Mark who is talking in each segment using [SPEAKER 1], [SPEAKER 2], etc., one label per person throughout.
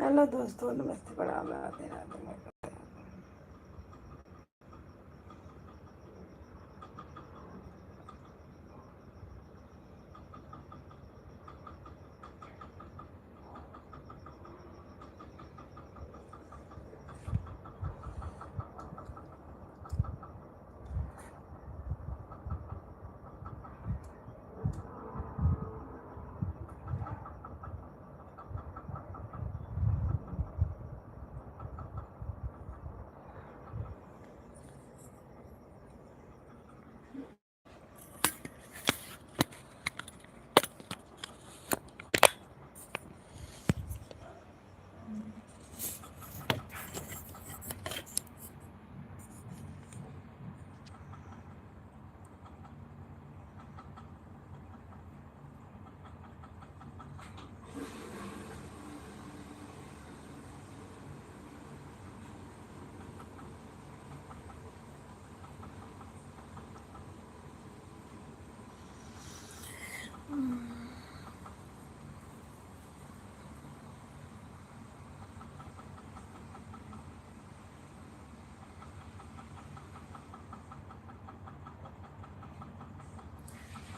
[SPEAKER 1] Hello दोस्तों, नमस्ते, प्रणाम, राधे राधे।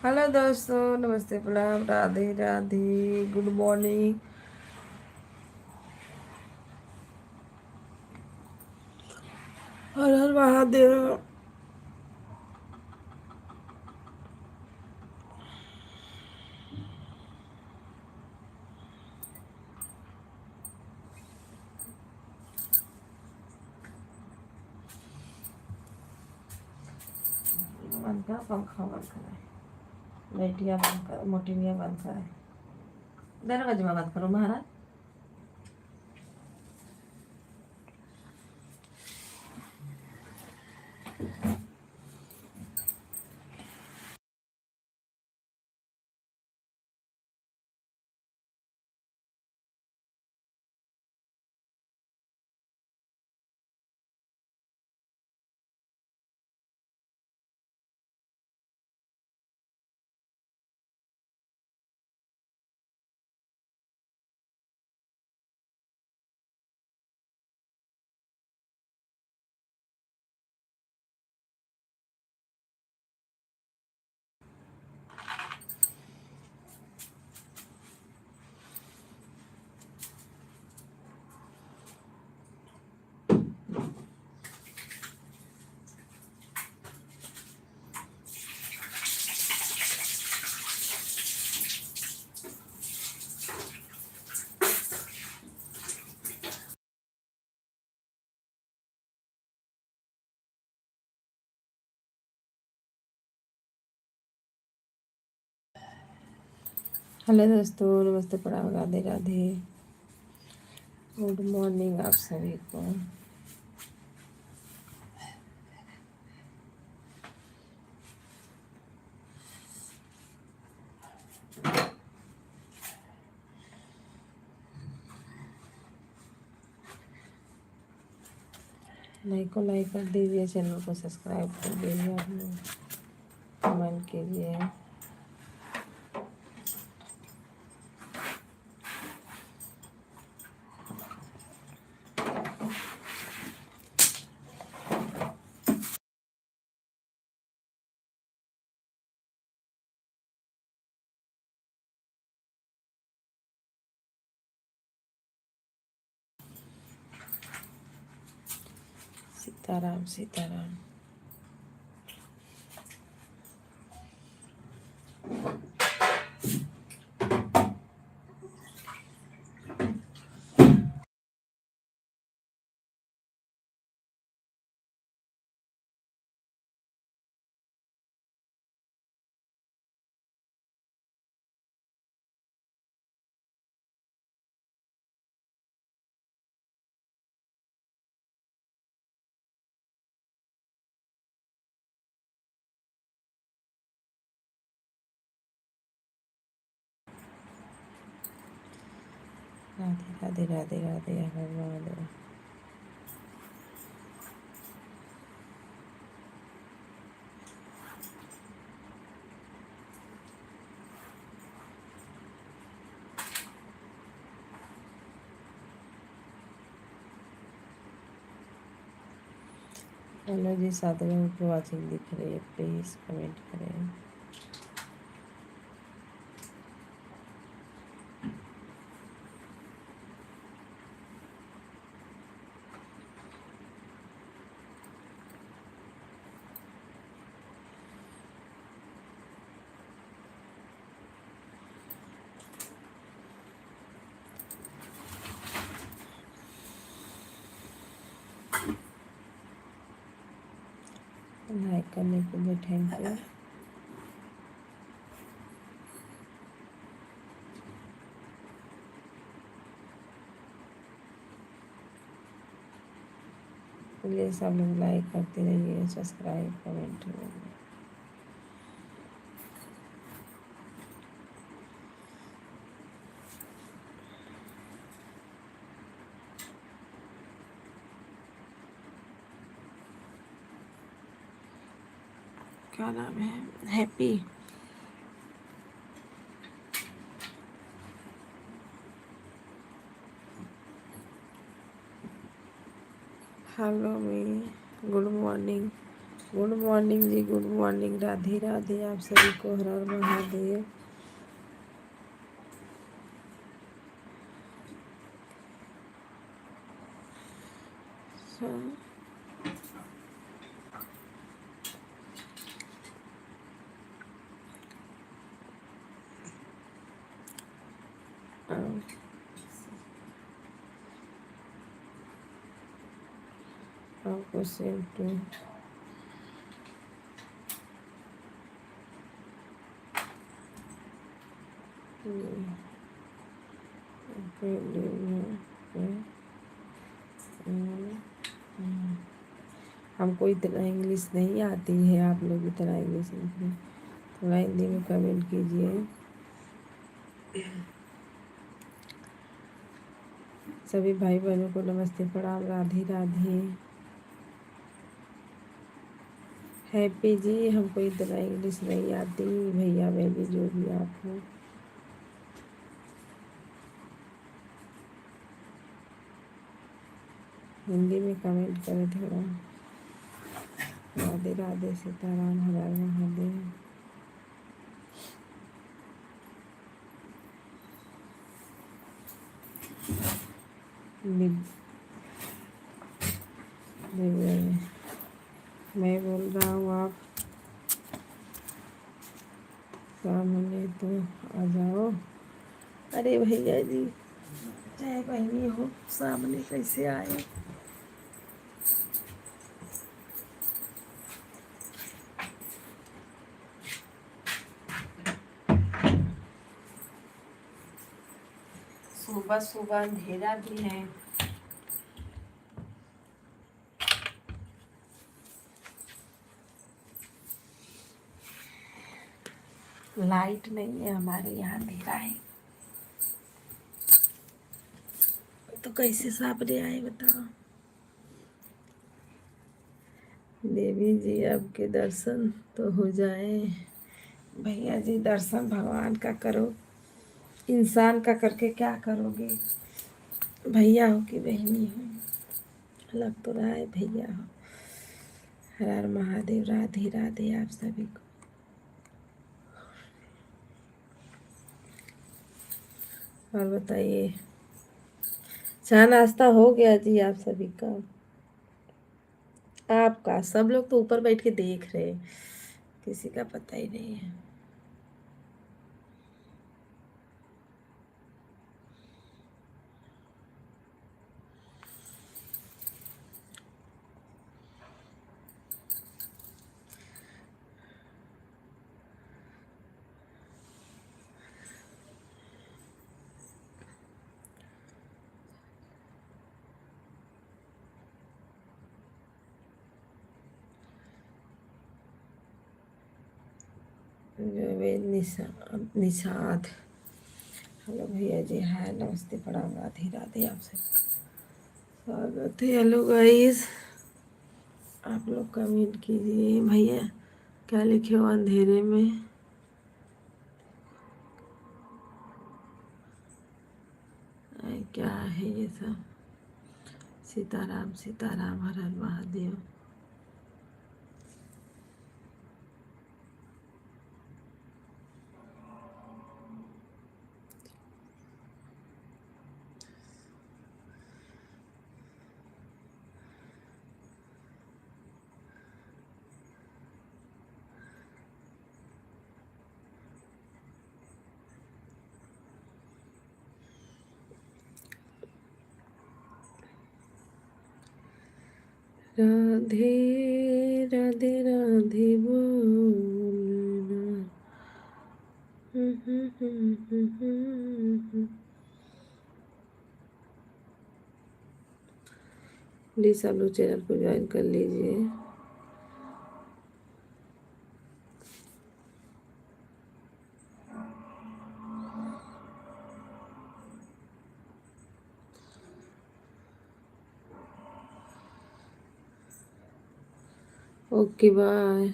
[SPEAKER 1] हेलो दोस्तों, नमस्ते, प्रणाम, राधे राधे, गुड मॉर्निंग। हर हर महादेव। बंद कर, पंखा बंद करें, लाइटियाँ बंद करो, मोटिनियाँ बंद करें, दरवाजा बंद करो महाराज। हेलो दोस्तों, नमस्ते, प्रणाम, राधे राधे, गुड मॉर्निंग आप सभी को। लाइक कर दीजिए, चैनल को सब्सक्राइब कर दीजिए, आप लोग कमेंट कीजिए। सीताराम सीताराम। राधे राधे राधे राधे, हर महादेव। हेलो जी, 7 लोगों की वॉचिंग दिख रही है, प्लीज़ कमेंट करें। लाइक करने के लिए थैंक यू। प्लीज़ सब लोग लाइक करते रहिए, सब्सक्राइब कमेंट करिए। क्या नाम है? हैप्पी। हेलो मी, गुड मॉर्निंग। गुड मॉर्निंग जी, गुड मॉर्निंग। राधे राधे आप सभी को, हर हर महादेव। आपको सेम टू। हमको इतना इंग्लिश नहीं आती है, आप लोग इतना इंग्लिश लिख रहे हैं। थोड़ा हिंदी में कमेंट कीजिए। सभी भाई बहनों को नमस्ते, प्रणाम, राधे राधे। हैप्पी जी, हमको इतना इंग्लिश नहीं आती भैया बहनी जो भी आप हो। हिंदी में कमेंट करें थोड़ा। राधे राधे, सीताराम, हर हर महादेव। मैं बोल रहा हूँ, आप सामने तो आ जाओ। अरे भैया जी, चाहे बहनी हो, सामने कैसे आए? सुबह सुबह अंधेरा भी है। लाइट नहीं है हमारे यहाँ, अंधेरा है तो कैसे सामने आए बताओ। देवी जी, आपके दर्शन तो हो जाए। भैया जी, दर्शन भगवान का करो, इंसान का करके क्या करोगे? भैया हो कि बहनी हो, लग तो रहा है भैया हो। हर हर महादेव, राधे राधे आप सभी को। और बताइए, चाय नाश्ता हो गया जी आप सभी का? आपका? सब लोग तो ऊपर बैठ के देख रहे हैं, किसी का पता ही नहीं है। निषाद, हेलो भैया जी, हाय, नमस्ते, प्रणाम, राधे राधे आप सबका स्वागत है। हेलो गाइस, आप लोग कमेंट कीजिए। भैया क्या लिखे हो अंधेरे में? क्या है ये सब? सीताराम सीताराम, हर हर महादेव। राधे राधे राधे बोलना। प्लीज सब लोग चैनल को ज्वाइन कर लीजिए। Okay bye.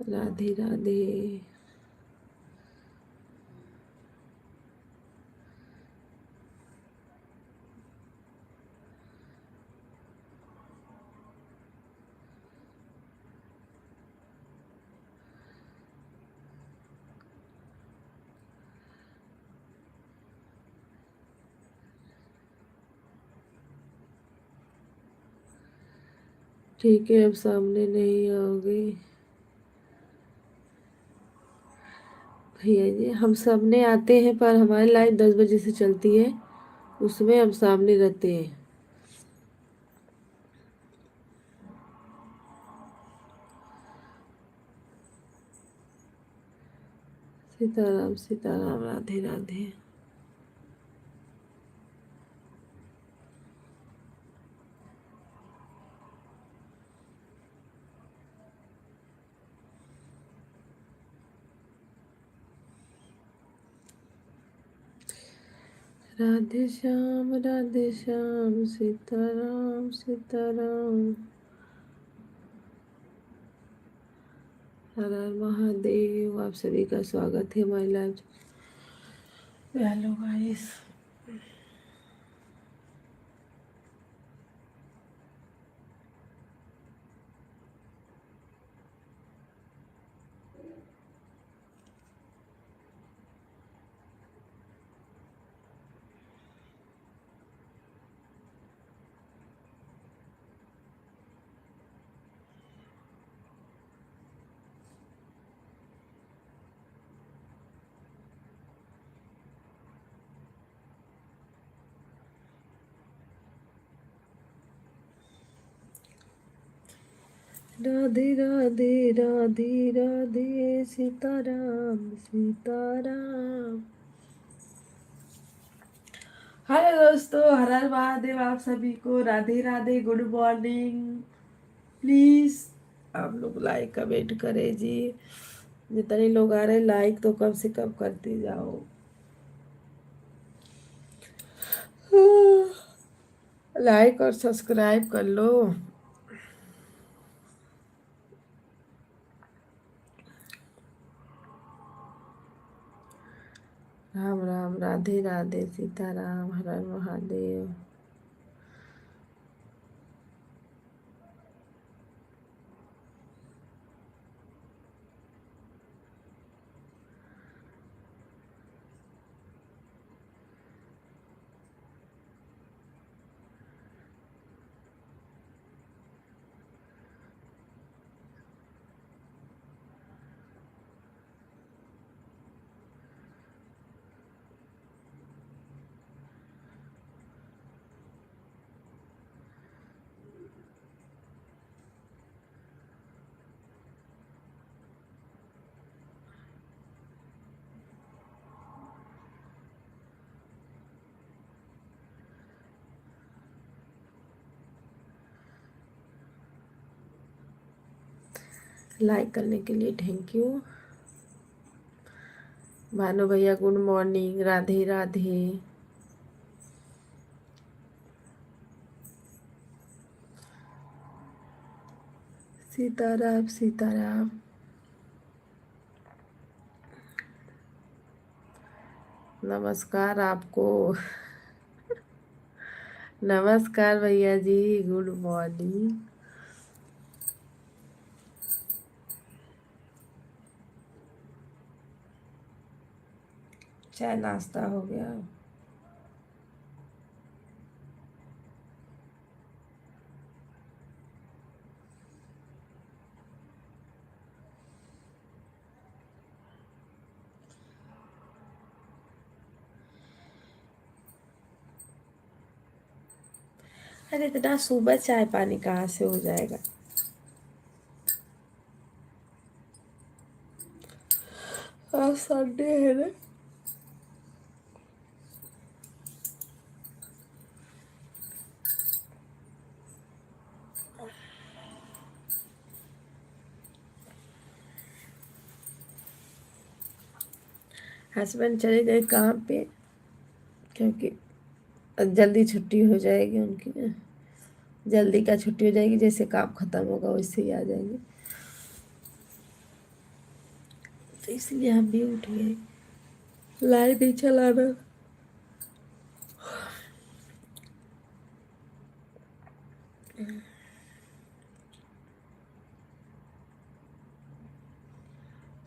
[SPEAKER 1] राधे राधे। ठीक है, अब सामने नहीं आओगे भैया जी। हम सामने आते हैं पर हमारी लाइव 10 बजे से चलती है, उसमें हम सामने रहते हैं। सीताराम सीताराम, राधे राधे। राधे श्याम सीताराम सीताराम। हर हर महादेव। आप सभी का स्वागत है हमारी live. Hello guys. Radhe Radhe Radhe Radhe Sitaram Sitaram. Hello दोस्तों, हर हर महादेव। आप सभी को Radhe Radhe, good morning. Please आप लोग लाइक कमेंट करें जी। जितने लोग आ रहे हैं लाइक तो कम से कम करते जाओ। लाइक और सब्सक्राइब कर लो। राम राम, राधे राधे, सीताराम, हर हर महादेव। लाइक करने के लिए थैंक यू। भानु भैया गुड मॉर्निंग, राधे राधे। सीताराम सीताराम। नमस्कार आपको। नमस्कार भैया जी, गुड मॉर्निंग। चाय नाश्ता हो गया। अरे इतना सुबह चाय पानी कहाँ से हो जाएगा। आज संडे है ना। हस्बैंड चले गए काम पे, क्योंकि जल्दी छुट्टी हो जाएगी उनकी ना। जल्दी का छुट्टी हो जाएगी, जैसे काम खत्म होगा वैसे ही आ जाएंगे, तो इसलिए हम भी उठ गए। लाइट नहीं चलाना।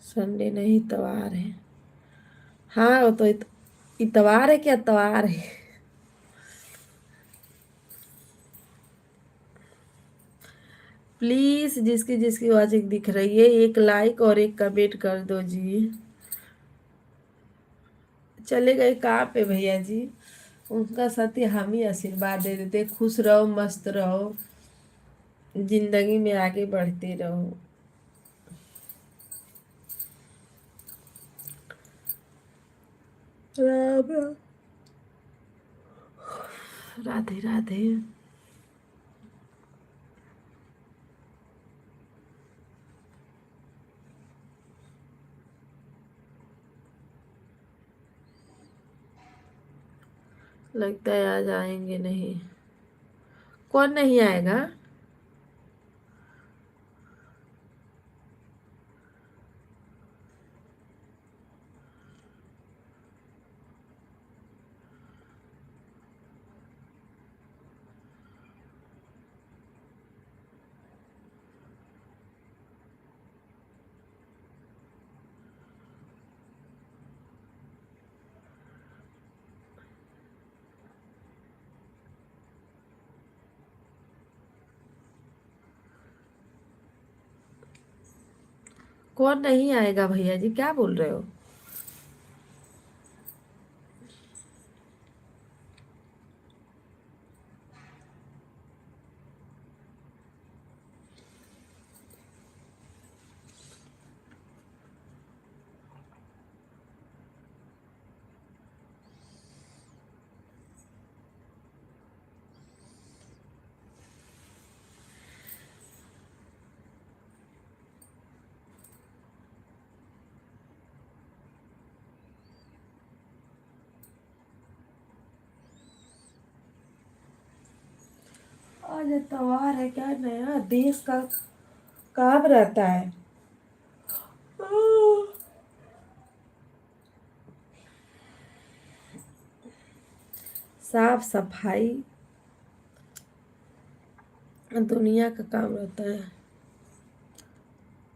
[SPEAKER 1] संडे नहीं, इतवार है। हाँ वो तो इतवार है क्या, इतवार है। प्लीज जिसकी जिसकी वाचिंग दिख रही है, एक लाइक और एक कमेंट कर दो जी। चले गए कहाँ पे भैया जी, उनका सत्य हम ही आशीर्वाद दे देते। खुश रहो, मस्त रहो, जिंदगी में आगे बढ़ते रहो। राम राम। राधे राधे। लगता है आज आएंगे नहीं। कौन नहीं आएगा। कौन नहीं आएगा भैया जी, क्या बोल रहे हो। आज इतवार है, क्या नया देश का काम रहता है। साफ सफाई दुनिया का काम रहता है।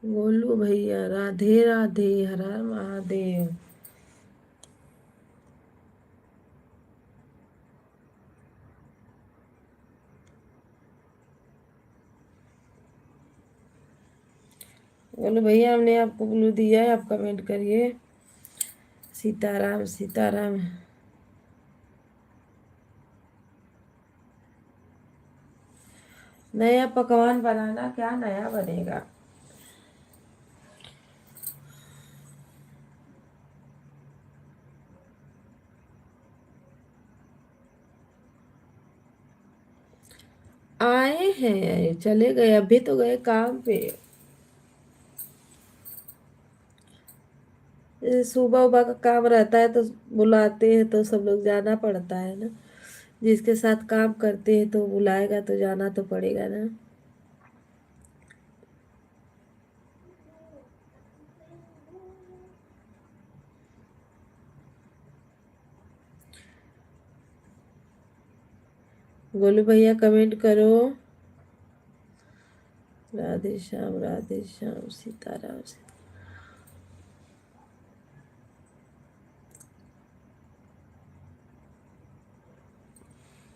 [SPEAKER 1] बोलू भैया राधे राधे, हर हर महादेव। बोलो भैया हमने आपको ब्लू दिया है, आप कमेंट करिए। सीताराम सीताराम। नया पकवान बनाना, क्या नया बनेगा। आए हैं चले गए, अभी तो गए काम पे। जैसे सुबह उबह का काम रहता है तो बुलाते हैं तो सब लोग जाना पड़ता है ना। जिसके साथ काम करते हैं तो बुलाएगा तो जाना तो पड़ेगा ना। गोलू भैया कमेंट करो। राधे श्याम सीताराम सीता।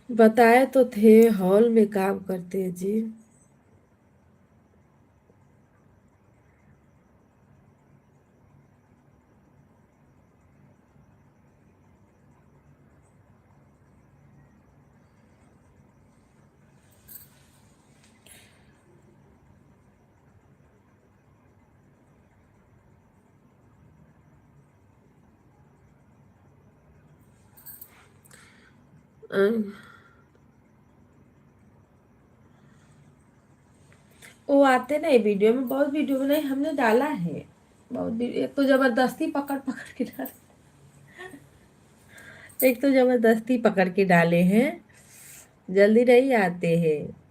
[SPEAKER 1] बताए तो थे हॉल में काम करते हैं जी। वो आते नहीं वीडियो में, बहुत वीडियो में नहीं हमने डाला है। बहुत एक तो जबरदस्ती पकड़ पकड़ के डाले, एक तो जबरदस्ती पकड़ के डाले हैं, जल्दी नहीं आते हैं।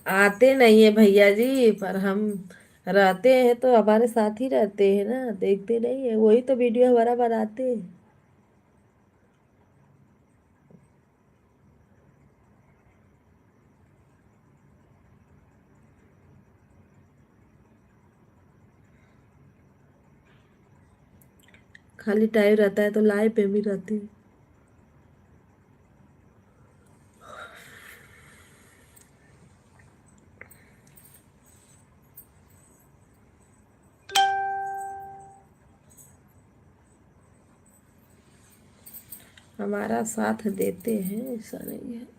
[SPEAKER 1] आते नहीं है भैया जी, पर हम रहते हैं तो हमारे साथ ही रहते हैं ना, देखते नहीं है, वही तो वीडियो हमारा बनाते हैं। खाली टाइम रहता है तो लाइव पे भी रहती है। हमारा साथ देते हैं, ऐसा नहीं है।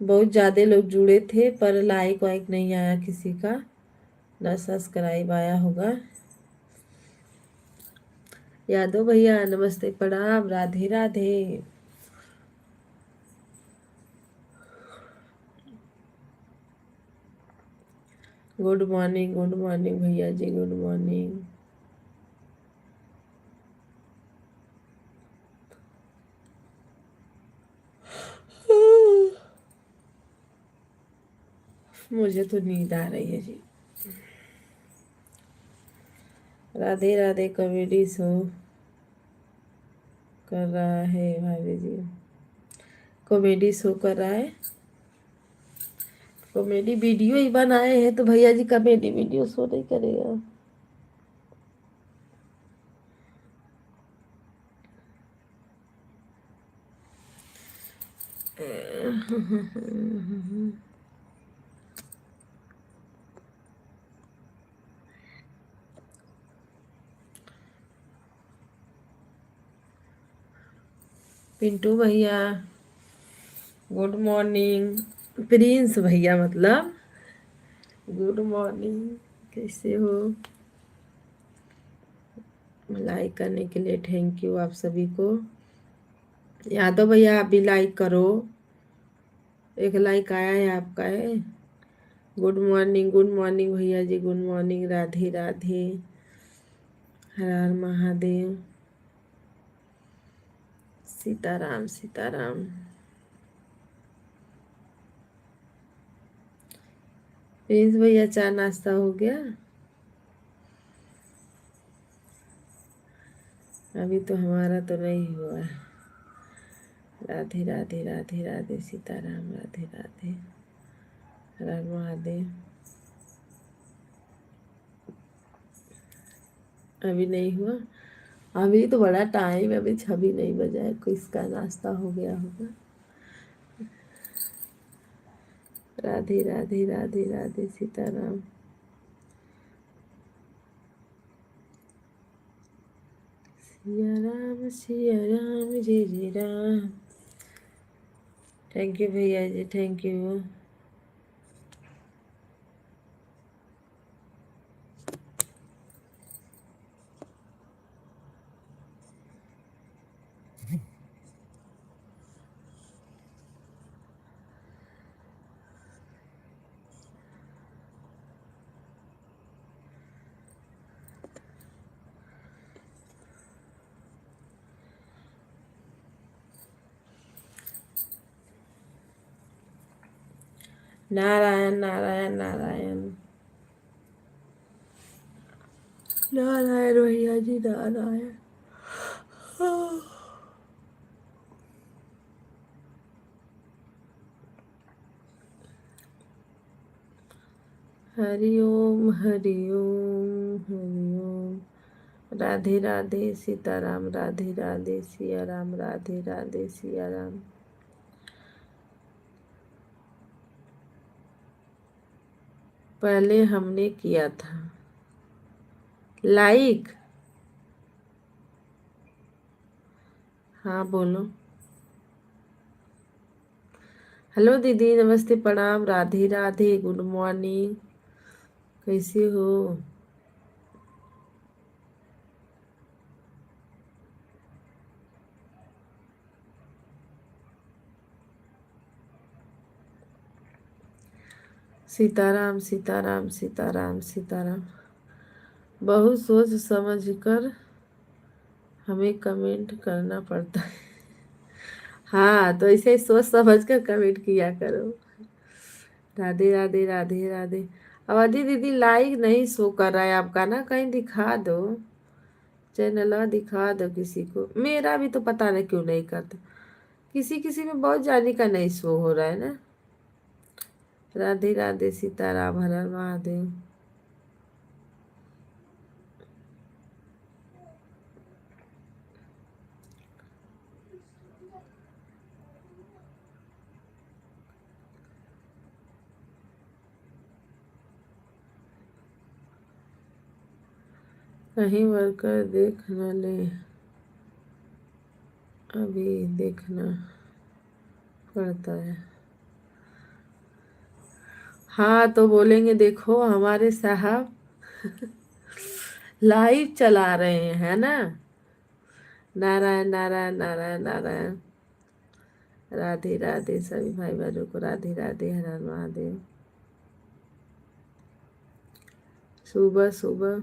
[SPEAKER 1] बहुत ज़्यादा लोग जुड़े थे पर लाइक वाइक नहीं आया किसी का, ना सब्सक्राइब आया होगा। यादव भैया नमस्ते, प्रणाम, राधे राधे। गुड मॉर्निंग भैया जी, गुड मॉर्निंग। मुझे तो नींद आ रही है जी। राधे राधे। कॉमेडी शो कर रहा है भाभी जी, कॉमेडी शो कर रहा है। कॉमेडी वीडियो ही बनाए हैं तो भैया जी कॉमेडी वीडियो शो नहीं करेगा। पिंटू भैया गुड मॉर्निंग। प्रिंस भैया मतलब गुड मॉर्निंग, कैसे हो? लाइक करने के लिए थैंक यू आप सभी को। यादव भैया आप भी लाइक करो, एक लाइक आया है आपका है। गुड मॉर्निंग भैया जी, गुड मॉर्निंग, राधे राधे, हर हर महादेव, सीताराम सीताराम। प्रिंस भैया चाय नाश्ता हो गया? अभी तो हमारा तो नहीं हुआ है। राधे राधे राधे राधे, सीताराम, राधे राधे, हर हर महादेव। अभी नहीं हुआ, अभी तो बड़ा टाइम है, अभी 6 नहीं बजा है, किसका नाश्ता हो गया होगा। राधे राधे राधे राधे, सीताराम। सिया राम जय जय राम। थैंक यू भैया जी, थैंक यू। नारायण नारायण नारायण नारायण भैया जी नारायण। हरि ओम हरि ओम हरि ओम। राधे राधे सीताराम, राधे राधे सिया राम, राधे राधे सिया राम। पहले हमने किया था लाइक। हाँ बोलो। हेलो दीदी, नमस्ते, प्रणाम, राधे राधे, गुड मॉर्निंग, कैसे हो? सीताराम सीताराम सीताराम सीताराम। बहुत सोच समझ कर हमें कमेंट करना पड़ता है। हाँ तो ऐसे ही सोच समझ कर कमेंट किया करो। राधे राधे राधे राधे। अवधि दीदी लाइक नहीं शो कर रहा है आपका ना, कहीं दिखा दो, चैनल दिखा दो किसी को। मेरा भी तो पता नहीं क्यों नहीं करता, किसी किसी में बहुत जाने का नहीं शो हो रहा है ना। राधे राधे सीताराम, हर हर महादेव। कहीं वर्कर देख न ले, अभी देखना पड़ता है। हाँ तो बोलेंगे देखो हमारे साहब लाइव चला रहे हैं ना। नारायण नारायण नारायण नारायण। राधे राधे सभी भाई बहनों को राधे राधे, हर हर महादेव। सुबह सुबह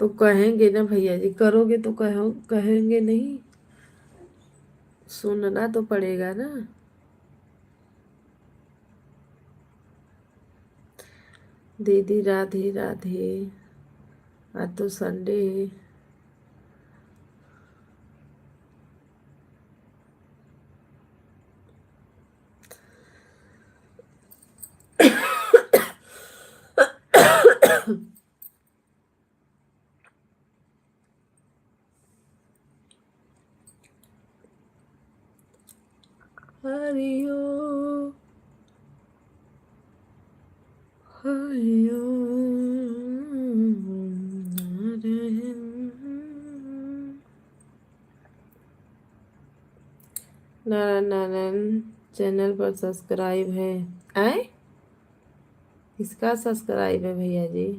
[SPEAKER 1] तो कहेंगे ना भैया जी, करोगे तो कहो, कहेंगे नहीं, सुनना तो पड़ेगा ना। दीदी राधे राधे, आज तो संडे है। हरि ओम हरि ओम नारायण। नारायण नारायण। चैनल पर सब्सक्राइब है। आए किसका सब्सक्राइब है भैया जी?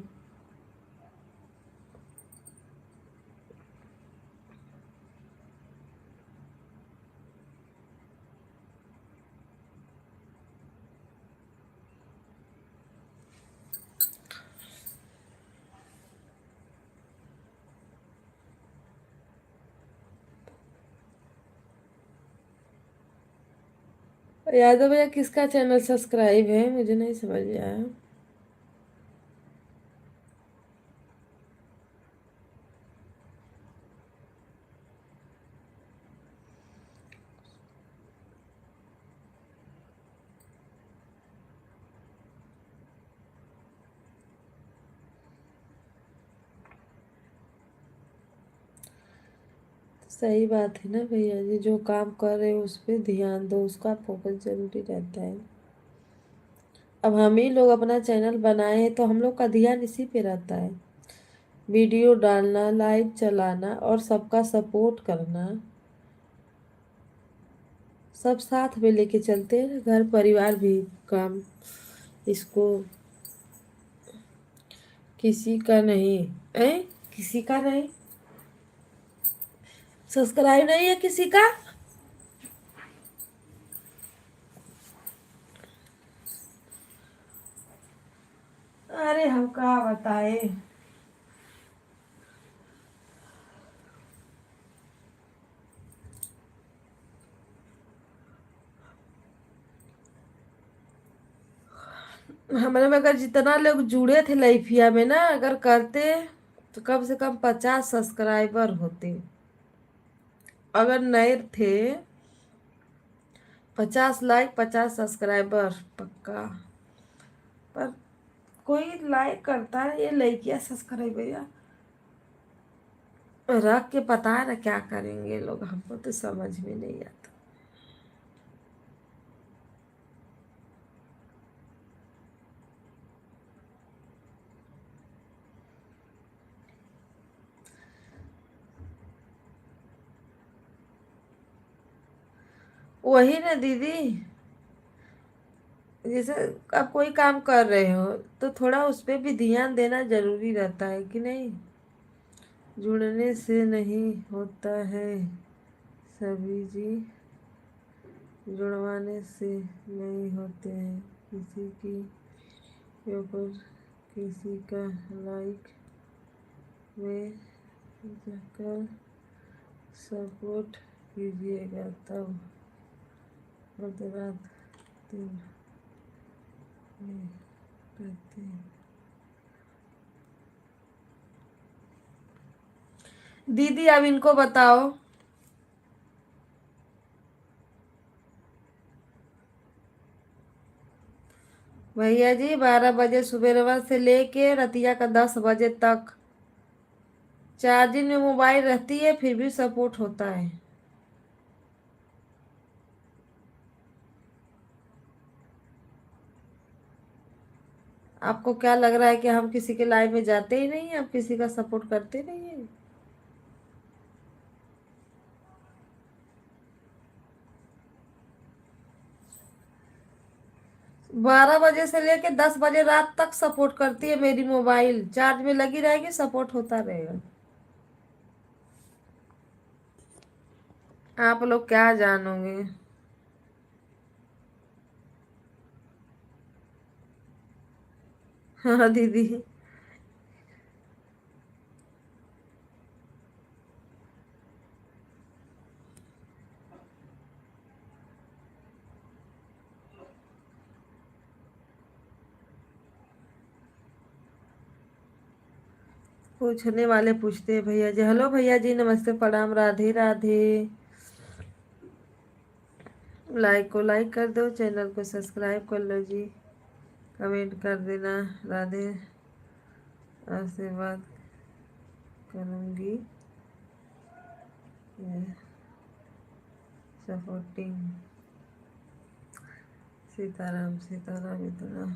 [SPEAKER 1] यादव भैया किसका चैनल सब्सक्राइब है, मुझे नहीं समझ में आया। सही बात है ना भैया जी, जो काम कर रहे हो उस पर ध्यान दो, उसका फोकस जरूरी रहता है। अब हम ही लोग अपना चैनल बनाए हैं तो हम लोग का ध्यान इसी पे रहता है, वीडियो डालना, लाइव चलाना और सबका सपोर्ट करना। सब साथ में लेके चलते हैं, घर परिवार भी काम, इसको किसी का नहीं है, किसी का नहीं सब्सक्राइब नहीं है किसी का। अरे हम क्या बताए। हमारे में अगर जितना लोग जुड़े थे लाइफिया में ना, अगर करते तो कम से कम 50 सब्सक्राइबर होते। अगर नए थे, 50 लाइक 50 सब्सक्राइबर पक्का। पर कोई लाइक करता है ये लड़कियां सब्सक्राइबर रख के, पता है ना क्या करेंगे लोग, हमको तो समझ में नहीं आता। वही ना दीदी, जैसे आप कोई काम कर रहे हो तो थोड़ा उस पे भी ध्यान देना जरूरी रहता है कि नहीं। जुड़ने से नहीं होता है सभी जी, जुड़वाने से नहीं होते हैं किसी की ऊपर, किसी का लाइक में जाकर सपोर्ट कीजिएगा, तब रात दिन में करते हैं। दीदी अब इनको बताओ। भैया जी 12 बजे सुबह से लेके रतिया का 10 बजे तक चार्जिंग में मोबाइल रहती है, फिर भी सपोर्ट होता है। आपको क्या लग रहा है कि हम किसी के लाइफ में जाते ही नहीं है, हम किसी का सपोर्ट करते नहीं है? 12 बजे से लेके 10 बजे रात तक सपोर्ट करती है मेरी मोबाइल, चार्ज में लगी रहेगी, सपोर्ट होता रहेगा। आप लोग क्या जानोगे। हाँ दीदी। पूछने वाले पूछते हैं भैया जी। हेलो भैया जी, नमस्ते, प्रणाम, राधे राधे। लाइक को लाइक कर दो, चैनल को सब्सक्राइब कर लो जी, कमेंट कर देना। राधे, आशीर्वाद करूँगी, सपोर्टिंग। सीताराम सीताराम इतना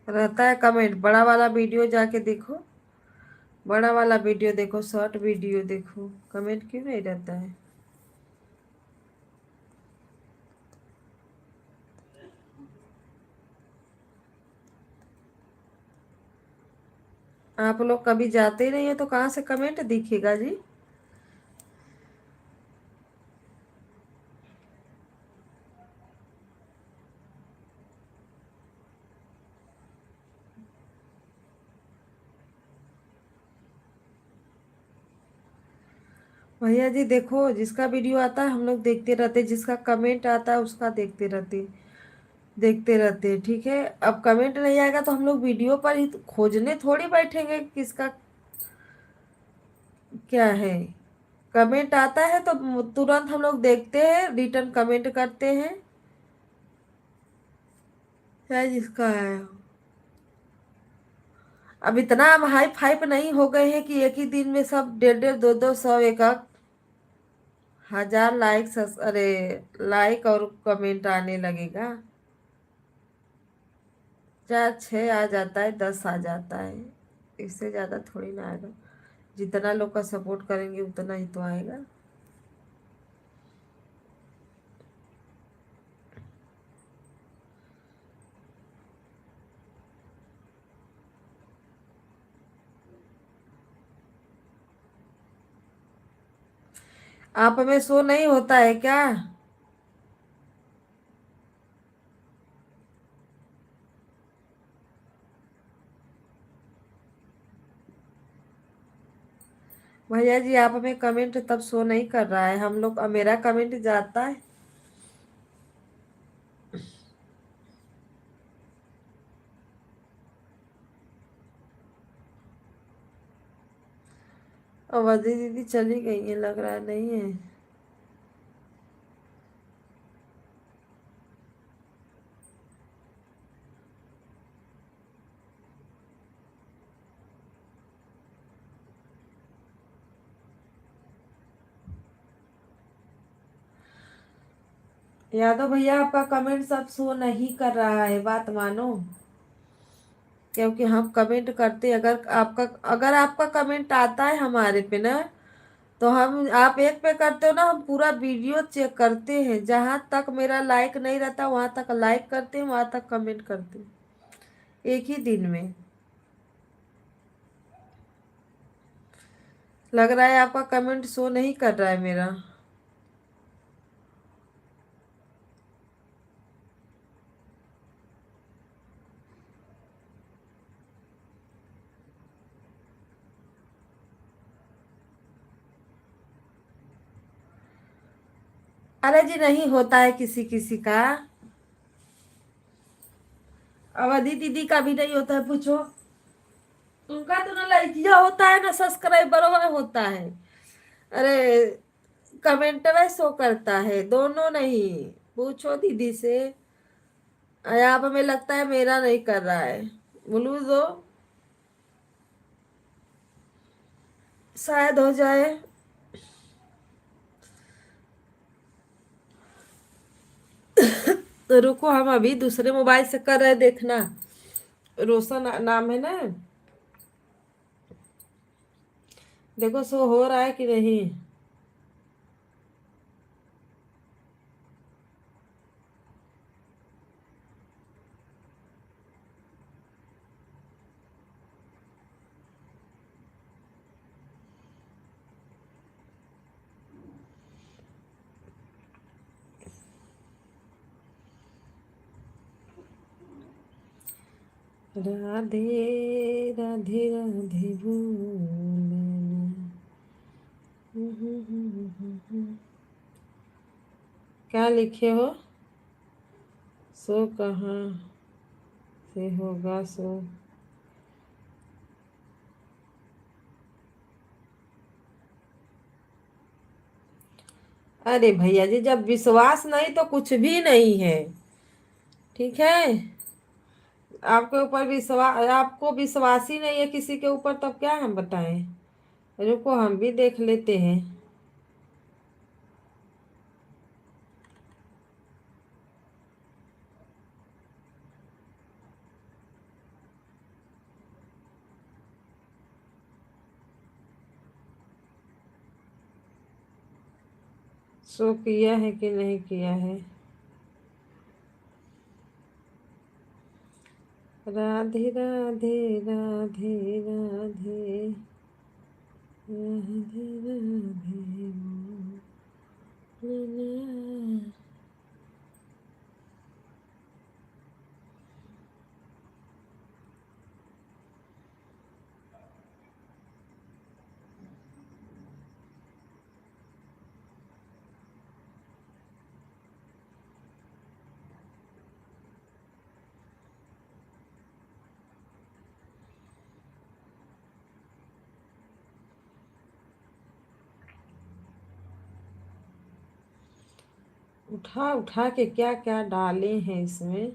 [SPEAKER 1] रहता है कमेंट। बड़ा वाला वीडियो जाके देखो, बड़ा वाला वीडियो देखो, शॉर्ट वीडियो देखो, कमेंट क्यों नहीं रहता है। आप लोग कभी जाते ही नहीं हो तो कहाँ से कमेंट दिखेगा जी। भैया जी देखो, जिसका वीडियो आता है हम लोग देखते रहते, जिसका कमेंट आता है उसका देखते रहते, ठीक है। अब कमेंट नहीं आएगा तो हम लोग वीडियो पर ही खोजने थोड़ी बैठेंगे किसका क्या है। कमेंट आता है तो तुरंत हम लोग देखते हैं, रिटर्न कमेंट करते हैं, चाहे जिसका है। अब इतना हम हाई फाइप नहीं हो गए हैं कि एक ही दिन में सब 150 200 100 एक हजार लाइक, अरे लाइक और कमेंट आने लगेगा। 4 6 आ जाता है, 10 आ जाता है, इससे ज्यादा थोड़ी ना आएगा। जितना लोग का सपोर्ट करेंगे उतना ही तो आएगा। आप में शो नहीं होता है क्या? भैया जी आप में कमेंट तब शो नहीं कर रहा है, हम लोग मेरा कमेंट जाता है। अवधि दीदी चली गई है लग रहा है, नहीं है। यादव भैया आपका कमेंट सब शो नहीं कर रहा है, बात मानो। क्योंकि हम कमेंट करते, अगर आपका कमेंट आता है हमारे पे ना, तो हम आप एक पे करते हो ना, हम पूरा वीडियो चेक करते हैं, जहां तक मेरा लाइक नहीं रहता वहां तक लाइक करते हैं, वहां तक कमेंट करते हैं, एक ही दिन में। लग रहा है आपका कमेंट शो नहीं कर रहा है मेरा। अरे जी नहीं होता है किसी किसी का। अवधि दीदी का भी नहीं होता है, पूछो उनका तो ना लाइकिया होता है ना सब्सक्राइबर होता है। अरे कमेंट में शो करता है, दोनों नहीं। पूछो दीदी से। आप हमें लगता है मेरा नहीं कर रहा है, बोलू दो, शायद हो जाए। तो रुको, हम अभी दूसरे मोबाइल से कर रहे, देखना। रोशन नाम है ना। देखो शो हो रहा है कि नहीं। राधे राधे राधे बोलना। क्या लिखे हो? सो कहाँ से होगा सो? अरे भैया जी, जब विश्वास नहीं तो कुछ भी नहीं है। ठीक है। आपके ऊपर विश्वास, आपको विश्वास ही नहीं है किसी के ऊपर, तब क्या हम बताएं। रुको हम भी देख लेते हैं। शो किया है कि नहीं किया है। राधे राधे राधे राधे राधे राधे बोलना। उठा उठा के क्या क्या डाले हैं इसमें।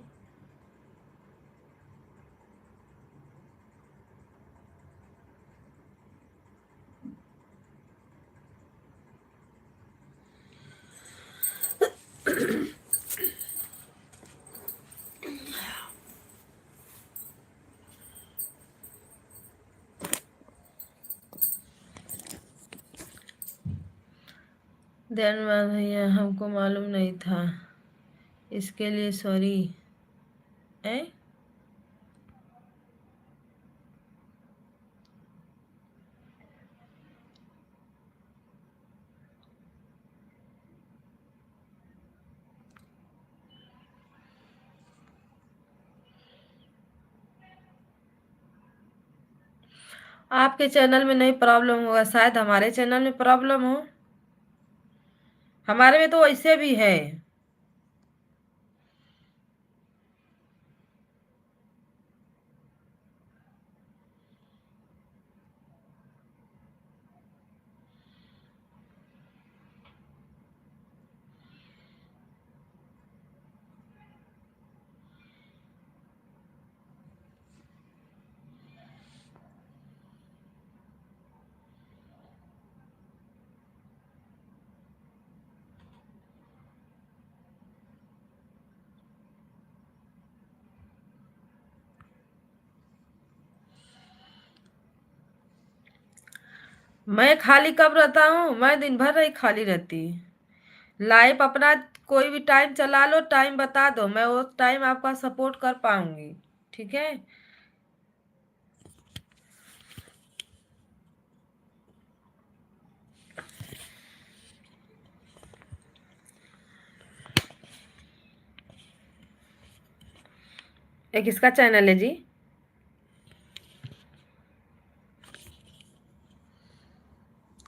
[SPEAKER 1] धन्यवाद भैया, हमको मालूम नहीं था, इसके लिए सॉरी। है। आपके चैनल में नहीं प्रॉब्लम होगा, शायद हमारे चैनल में प्रॉब्लम हो। हमारे में तो वैसे भी है। मैं खाली कब रहता हूँ? मैं दिन भर नहीं खाली रहती। लाइव अपना कोई भी टाइम चला लो, टाइम बता दो, मैं वो टाइम आपका सपोर्ट कर पाऊंगी। ठीक है। ये किसका चैनल है जी?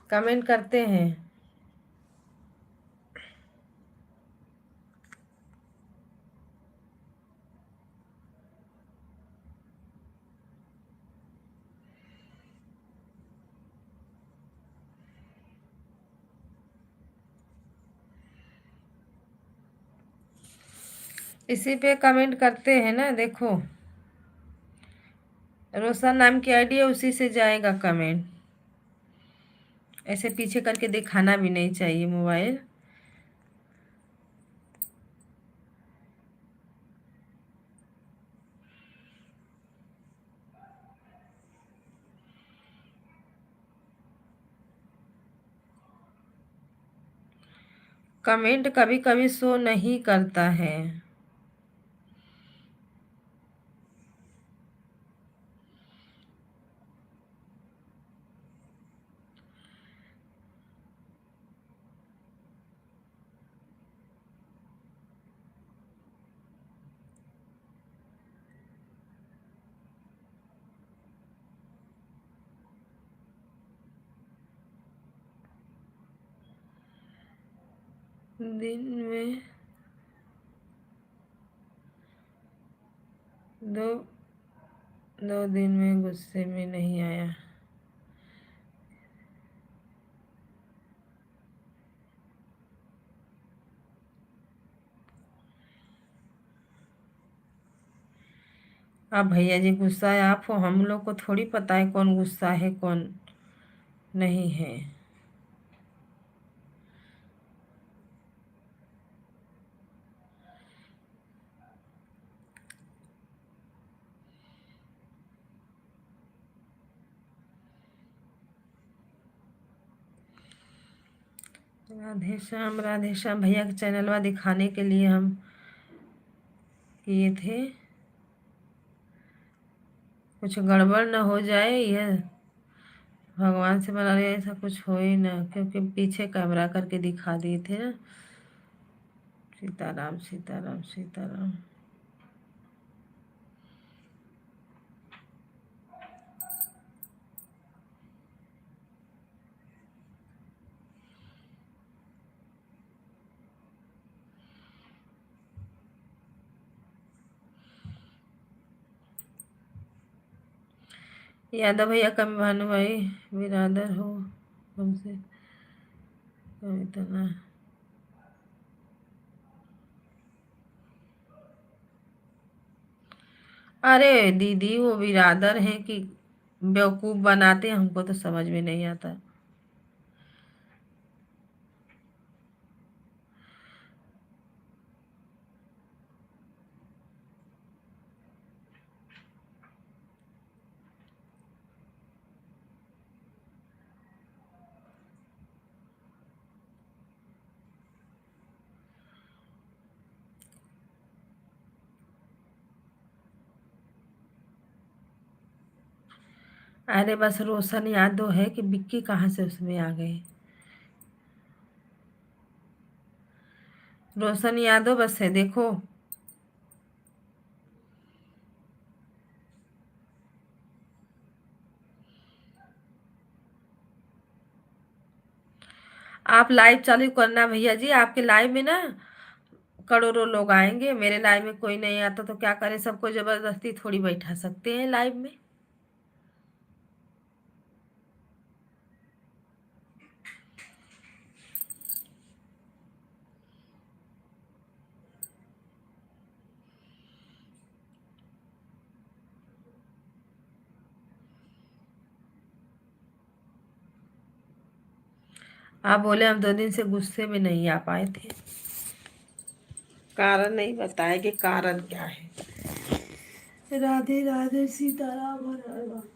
[SPEAKER 1] कमेंट करते हैं। इसी पे कमेंट करते हैं ना, देखो। रोशन नाम की आईडी है, उसी से जाएगा कमेंट। ऐसे पीछे करके दिखाना भी नहीं चाहिए मोबाइल। कमेंट कभी कभी शो नहीं करता है। दिन में दो 2 दिन में गुस्से में नहीं आया। अब भैया जी गुस्सा है, आप हो, हम लोग को थोड़ी पता है कौन गुस्सा है कौन नहीं है। राधे श्याम भैया के चैनलवा दिखाने के लिए हम किए थे। कुछ गड़बड़ न हो जाए, यह भगवान से बना रहे, ऐसा कुछ हो ही ना, क्योंकि पीछे कैमरा करके दिखा दिए थे ना। सीताराम सीताराम सीताराम। यादव भैया कम भानु भाई बिरादर हो हमसे कम इतना। अरे दीदी, वो बिरादर हैं कि बेवकूफ बनाते हैं, हमको तो समझ में नहीं आता। अरे बस रोशन यादव है कि विक्की कहाँ से उसमें आ गए। रोशन यादव बस है, देखो। आप लाइव चालू करना भैया जी, आपके लाइव में ना करोड़ों लोग आएंगे। मेरे लाइव में कोई नहीं आता तो क्या करें, सबको जबरदस्ती थोड़ी बैठा सकते हैं लाइव में। आप बोले हम 2 दिन से गुस्से में नहीं आ पाए थे, कारण नहीं बताया कि कारण क्या है। राधे राधे, सीताराम, हर हर महादेव।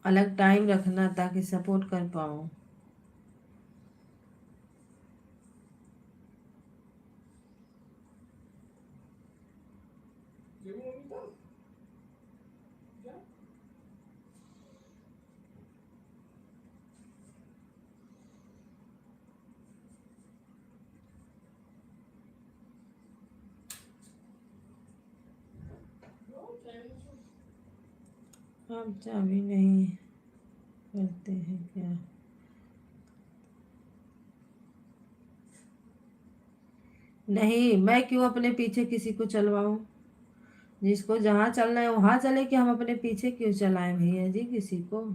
[SPEAKER 1] अलग टाइम रखना ताकि सपोर्ट कर पाऊँ। हम चाबी नहीं करते हैं क्या? नहीं, मैं क्यों अपने पीछे किसी को चलवाऊं? जिसको जहाँ चलना है वहां चले, कि हम अपने पीछे क्यों चलाएं भैया जी किसी को?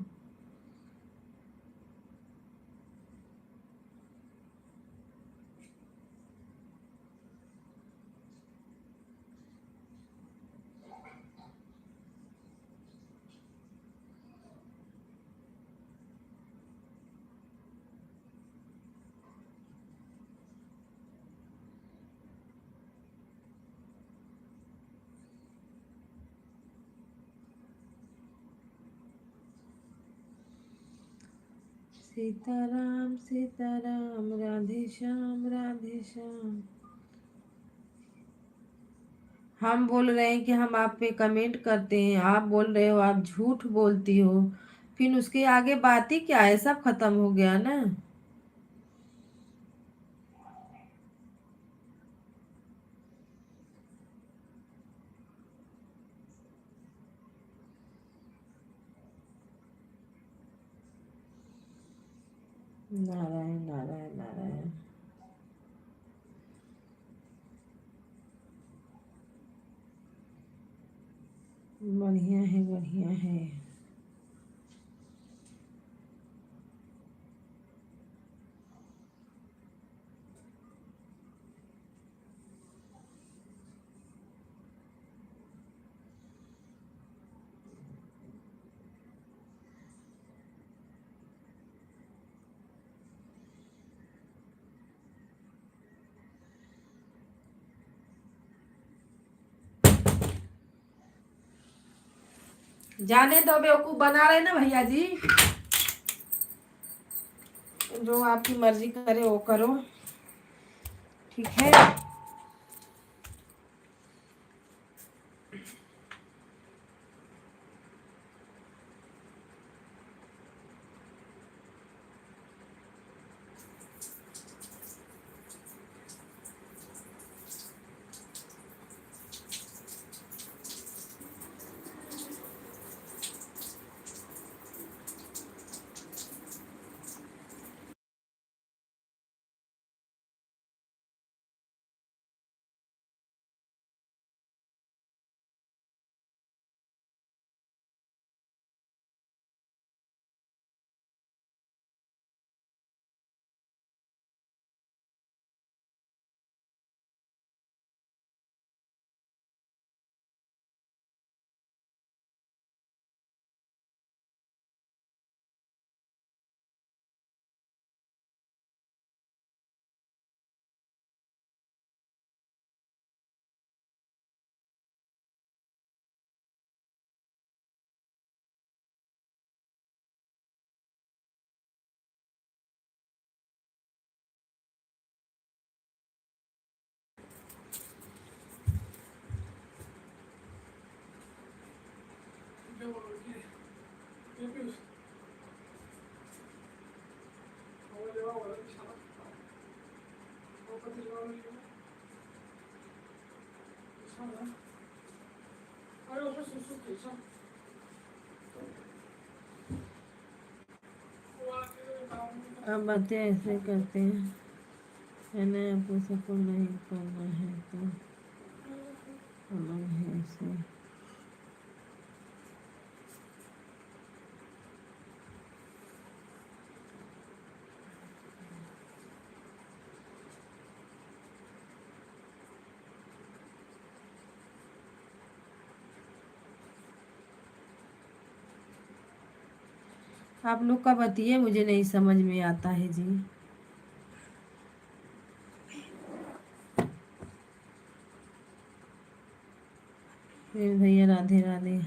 [SPEAKER 1] सीताराम सीताराम, राधे श्याम राधे श्याम। हम बोल रहे हैं कि हम आप पे कमेंट करते हैं, आप बोल रहे हो आप झूठ बोलती हो। फिर उसके आगे बात ही क्या है, सब खत्म हो गया ना। नारायण नारायण नारायण। बढ़िया है बढ़िया है। जाने दो, बेवकूफ बना रहे ना भैया जी। जो आपकी मर्जी करे वो करो, ठीक है। अब बातें ऐसे करते हैं, है ना, आपको सपोर्ट नहीं करना है तो अलग है ऐसे। आप लोग का बताइए, मुझे नहीं समझ में आता है जी। फिर भैया राधे राधे।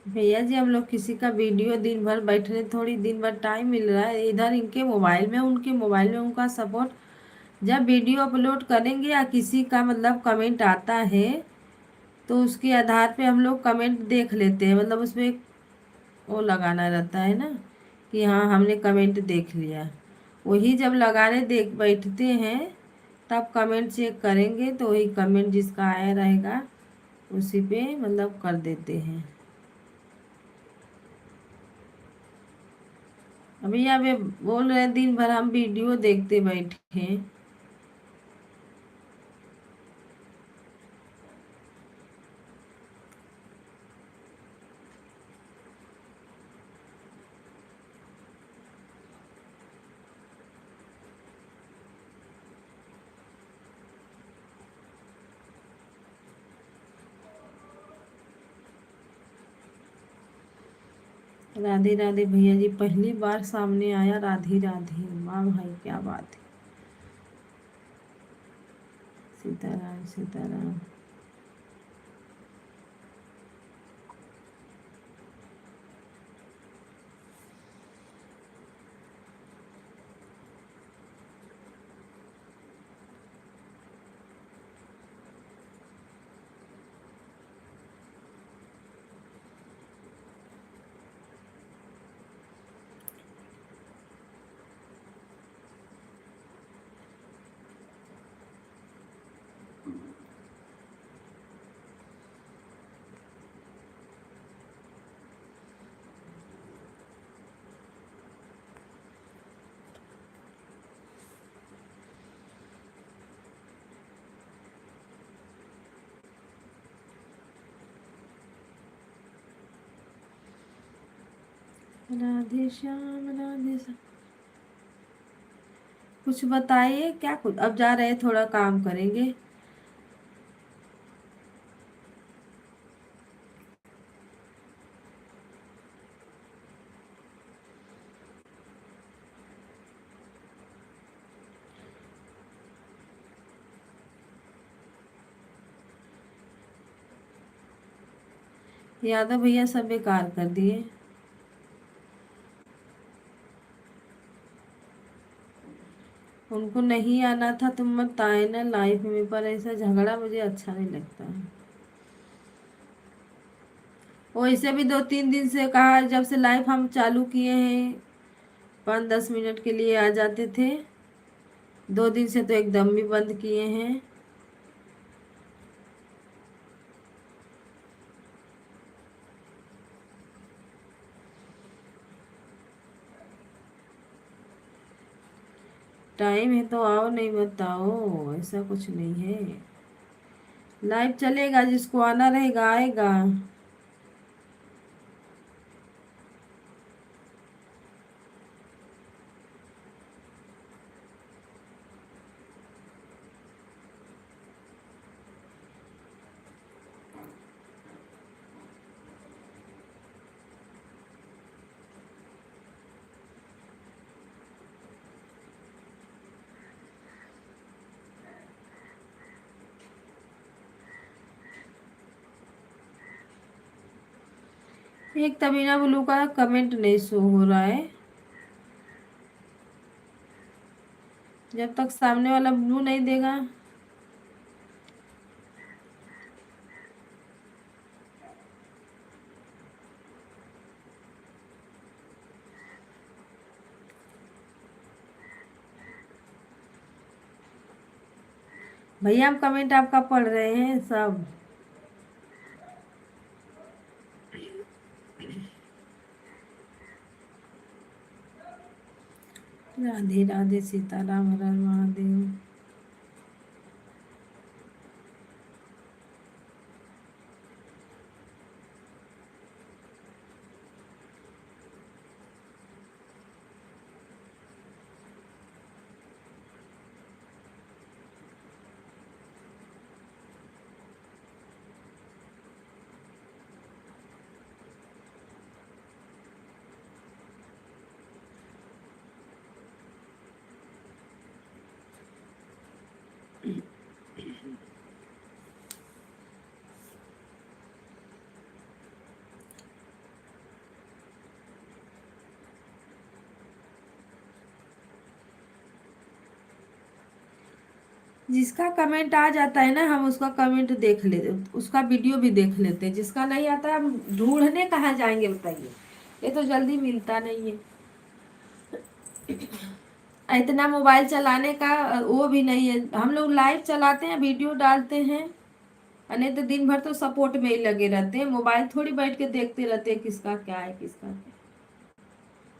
[SPEAKER 1] भैया जी, हम लोग किसी का वीडियो दिन भर बैठने थोड़ी, दिन भर टाइम मिल रहा है, इधर इनके मोबाइल में, उनके मोबाइल में उनका सपोर्ट। जब वीडियो अपलोड करेंगे या किसी का मतलब कमेंट आता है तो उसके आधार पे हम लोग कमेंट देख लेते हैं, मतलब उसमें एक वो लगाना रहता है ना कि हाँ हमने कमेंट देख लिया। वही जब लगाने देख बैठते हैं तब कमेंट चेक करेंगे तो वही कमेंट जिसका आया रहेगा उसी पे मतलब कर देते हैं। अभी आप ये बोल रहे हैं दिन भर हम वीडियो देखते बैठे हैं। राधे राधे भैया जी, पहली बार सामने आया राधे राधे। वाह भाई क्या बात है। सीताराम सीताराम। राधे श्याम राधे श्याम। कुछ बताइए क्या, कुछ अब जा रहे हैं थोड़ा काम करेंगे। यादव भैया सब बेकार कर दिए। उनको नहीं आना था तो मत आए ना लाइफ में, पर ऐसा झगड़ा मुझे अच्छा नहीं लगता है। वैसे भी 2-3 दिन से कहा, जब से लाइफ हम चालू किए हैं 5-10 मिनट के लिए आ जाते थे। 2 दिन से तो एकदम भी बंद किए हैं। टाइम है तो आओ, नहीं बताओ, ऐसा कुछ नहीं है। लाइव चलेगा, जिसको आना रहेगा आएगा। एक तमीना ब्लू का कमेंट नहीं शो हो रहा है। जब तक सामने वाला ब्लू नहीं देगा। भैया हम कमेंट आपका पढ़ रहे हैं सब। राधे राधे, सीताराम, हर हर महादेव। जिसका कमेंट आ जाता है ना, हम उसका कमेंट देख लेते, उसका वीडियो भी देख लेते हैं। जिसका नहीं आता हम ढूंढने कहाँ जाएंगे बताइए। ये तो जल्दी मिलता नहीं है। इतना मोबाइल चलाने का वो भी नहीं है। हम लोग लाइव चलाते हैं, वीडियो डालते हैं, नहीं तो दिन भर तो सपोर्ट में ही लगे रहते हैं। मोबाइल थोड़ी बैठ के देखते रहते हैं किसका क्या है किसका क्या।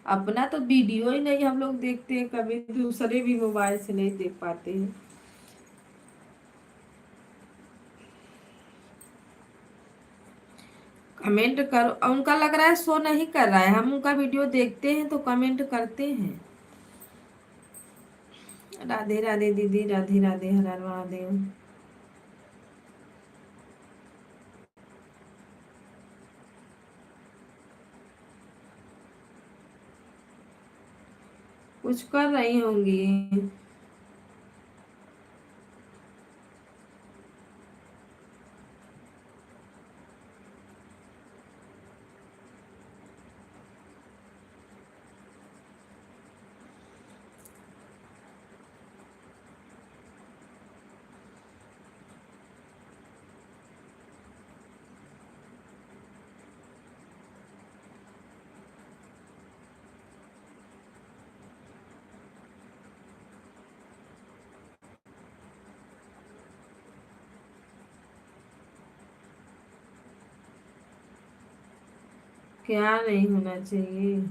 [SPEAKER 1] अपना तो वीडियो ही नहीं हम लोग देखते हैं, कभी दूसरे भी मोबाइल से नहीं देख पाते हैं। कमेंट कर, उनका लग रहा है शो नहीं कर रहा है। हम उनका वीडियो देखते हैं तो कमेंट करते हैं। राधे राधे दीदी, राधे राधे, हर हर महादेव। कुछ कर रही होंगी। क्या नहीं होना चाहिए।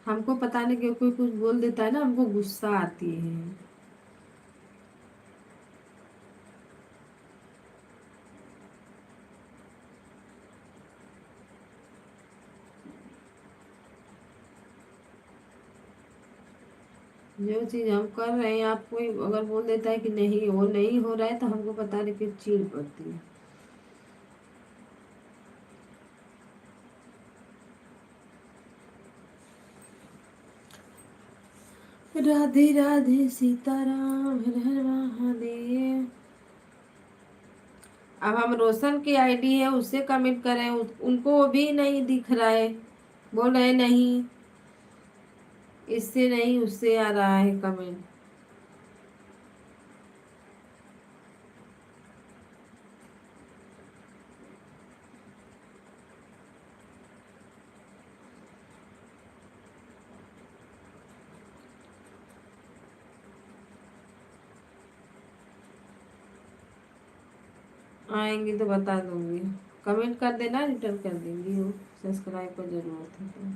[SPEAKER 1] हमको पता नहीं क्यों कोई कुछ बोल देता है ना, हमको गुस्सा आती है। जो चीज हम कर रहे हैं, आप कोई अगर बोल देता है कि नहीं वो नहीं हो रहा है, तो हमको पता नहीं कि चिढ़ पड़ती है। राधे राधे, सीताराम, हर हर महादेव। अब हम रोशन की आईडी है उससे कमेंट करें, उनको भी नहीं दिख रहा है, बोल रहे नहीं, इससे नहीं उससे आ रहा है कमेंट। आएंगे तो बता दूंगी, कमेंट कर देना, रिटर्न कर देंगी वो, सब्सक्राइब पर जरूरत है तो।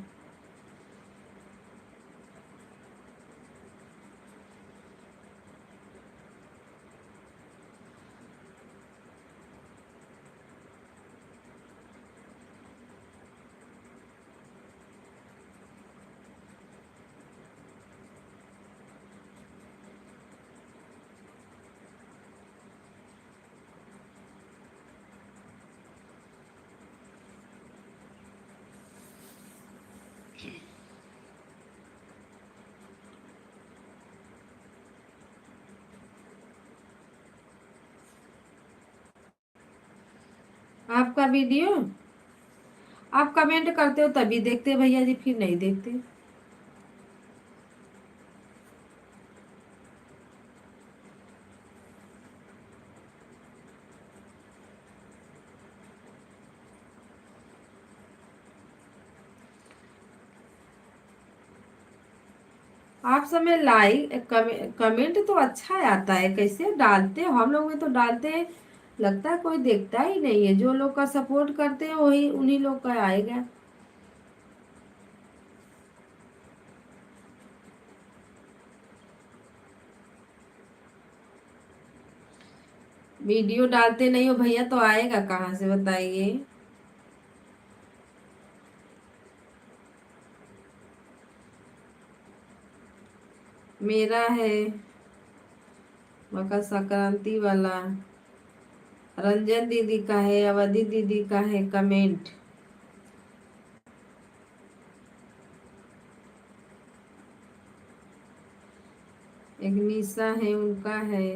[SPEAKER 1] आपका वीडियो आप कमेंट करते हो तभी देखते भैया जी, फिर नहीं देखते। आप समय लाइक कमेंट तो अच्छा आता है, कैसे डालते हो, हम लोग में तो डालते हैं, लगता है कोई देखता ही नहीं है, जो लोग का सपोर्ट करते हैं वही उन्हीं लोग का आएगा। वीडियो डालते नहीं हो भैया तो आएगा कहाँ से बताइए। मेरा है मकर संक्रांति वाला, रंजन दीदी का है, अवधि दीदी का है कमेंट, एक निशा है उनका है।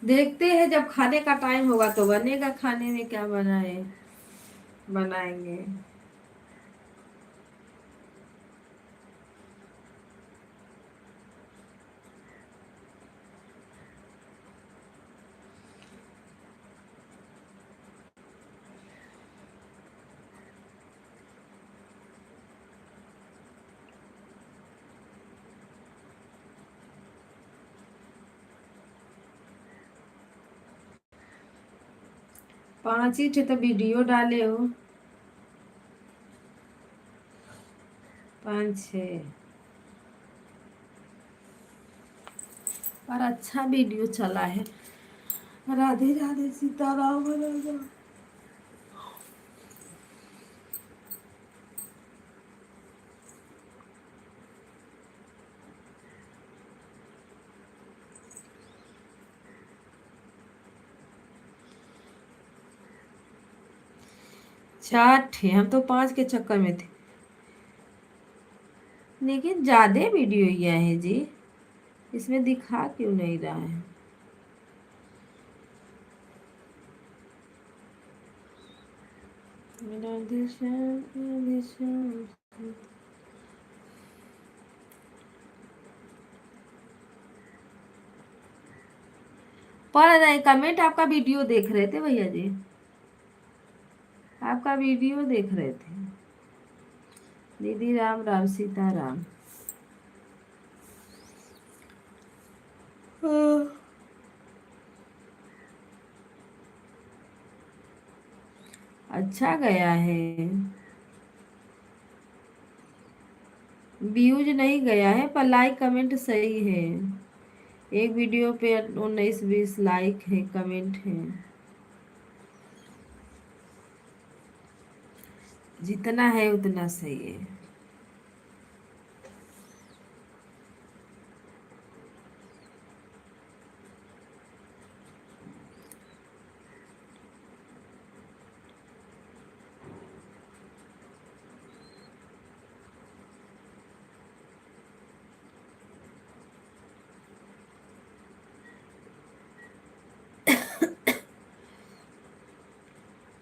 [SPEAKER 1] देखते हैं जब खाने का टाइम होगा तो बनेगा, खाने में क्या बनाए, बनाएंगे। 5 ही थे तो वीडियो डाले हो, 5 6, पर अच्छा वीडियो चला है। राधे राधे सीताराम राम। 4 थे, हम तो 5 के चक्कर में थे, लेकिन ज्यादा वीडियो ये है जी, इसमें दिखा क्यों नहीं रहा है। राधे श्याम राधे श्याम। पढ़ रहे कमेंट, आपका वीडियो देख रहे थे भैया जी, आपका वीडियो देख रहे थे। दीदी राम राम सीताराम। अच्छा गया है, व्यूज नहीं गया है पर लाइक कमेंट सही है। एक वीडियो पे 19 20 लाइक है, कमेंट है, जितना है उतना सही है।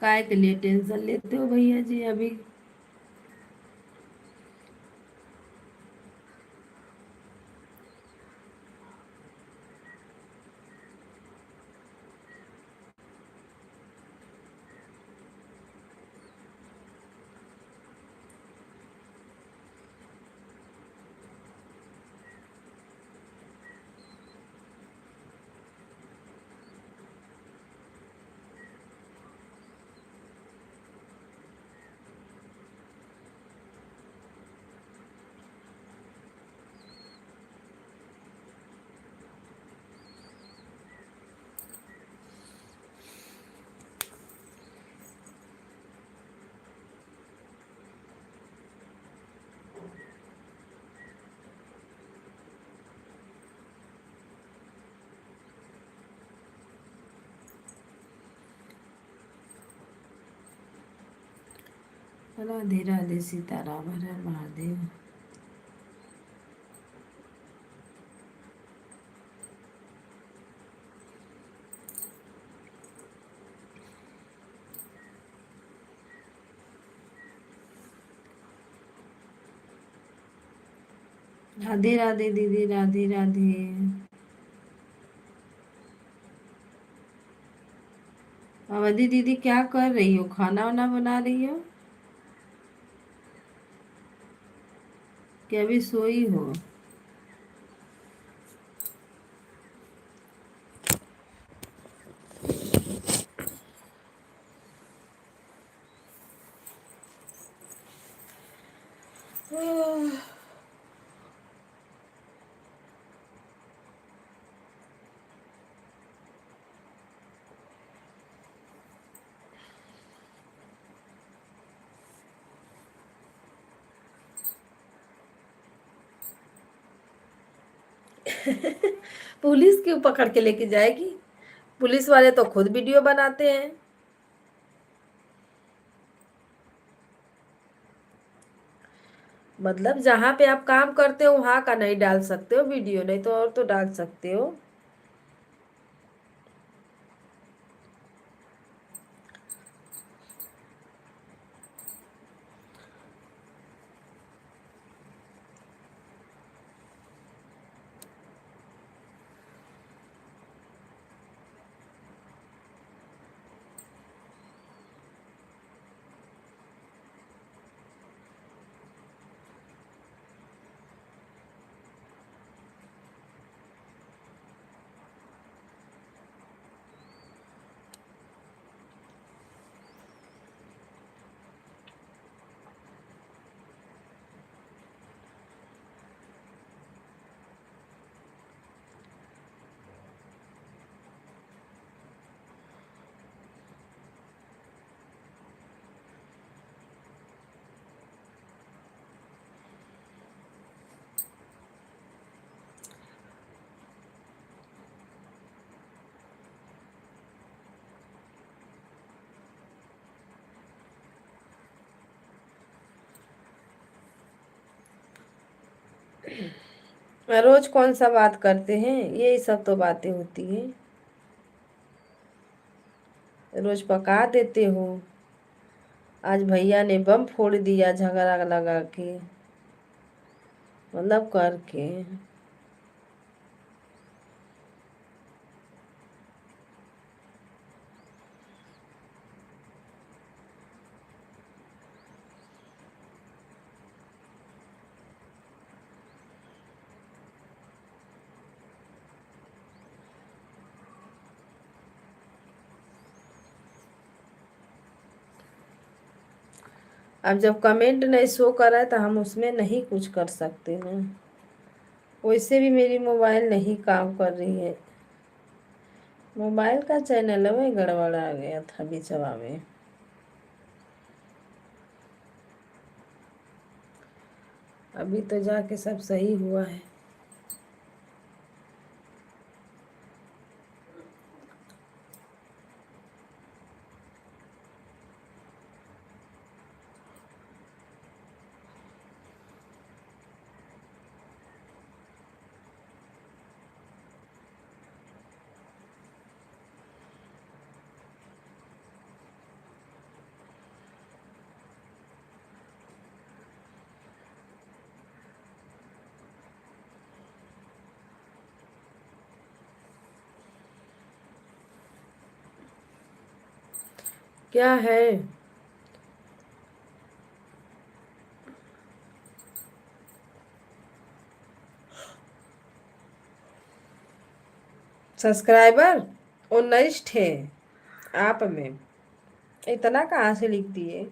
[SPEAKER 1] काय के लिए टेंशन लेते हो भैया जी अभी। राधे राधे सीताराम, हर हर महादेव। राधे राधे दीदी, राधे राधे। अवधि दीदी क्या कर रही हो, खाना वाना बना रही हो कि अभी सोई हो। पुलिस क्यों पकड़ के लेके जाएगी, पुलिस वाले तो खुद वीडियो बनाते हैं। मतलब जहाँ पे आप काम करते हो वहां का नहीं डाल सकते हो वीडियो, नहीं तो और तो डाल सकते हो। रोज कौन सा बात करते हैं, यही सब तो बातें होती हैं। रोज पका देते हो, आज भैया ने बम फोड़ दिया झगड़ा लगा के, मतलब करके। अब जब कमेंट नहीं शो कर रहा है तो हम उसमें नहीं कुछ कर सकते ना। वैसे भी मेरी मोबाइल नहीं काम कर रही है, मोबाइल का चैनल में गड़बड़ आ गया था बिचवा में। अभी तो जाके सब सही हुआ है। क्या है? सब्सक्राइबर 19 थे आप में, इतना कहाँ से लिख दिए?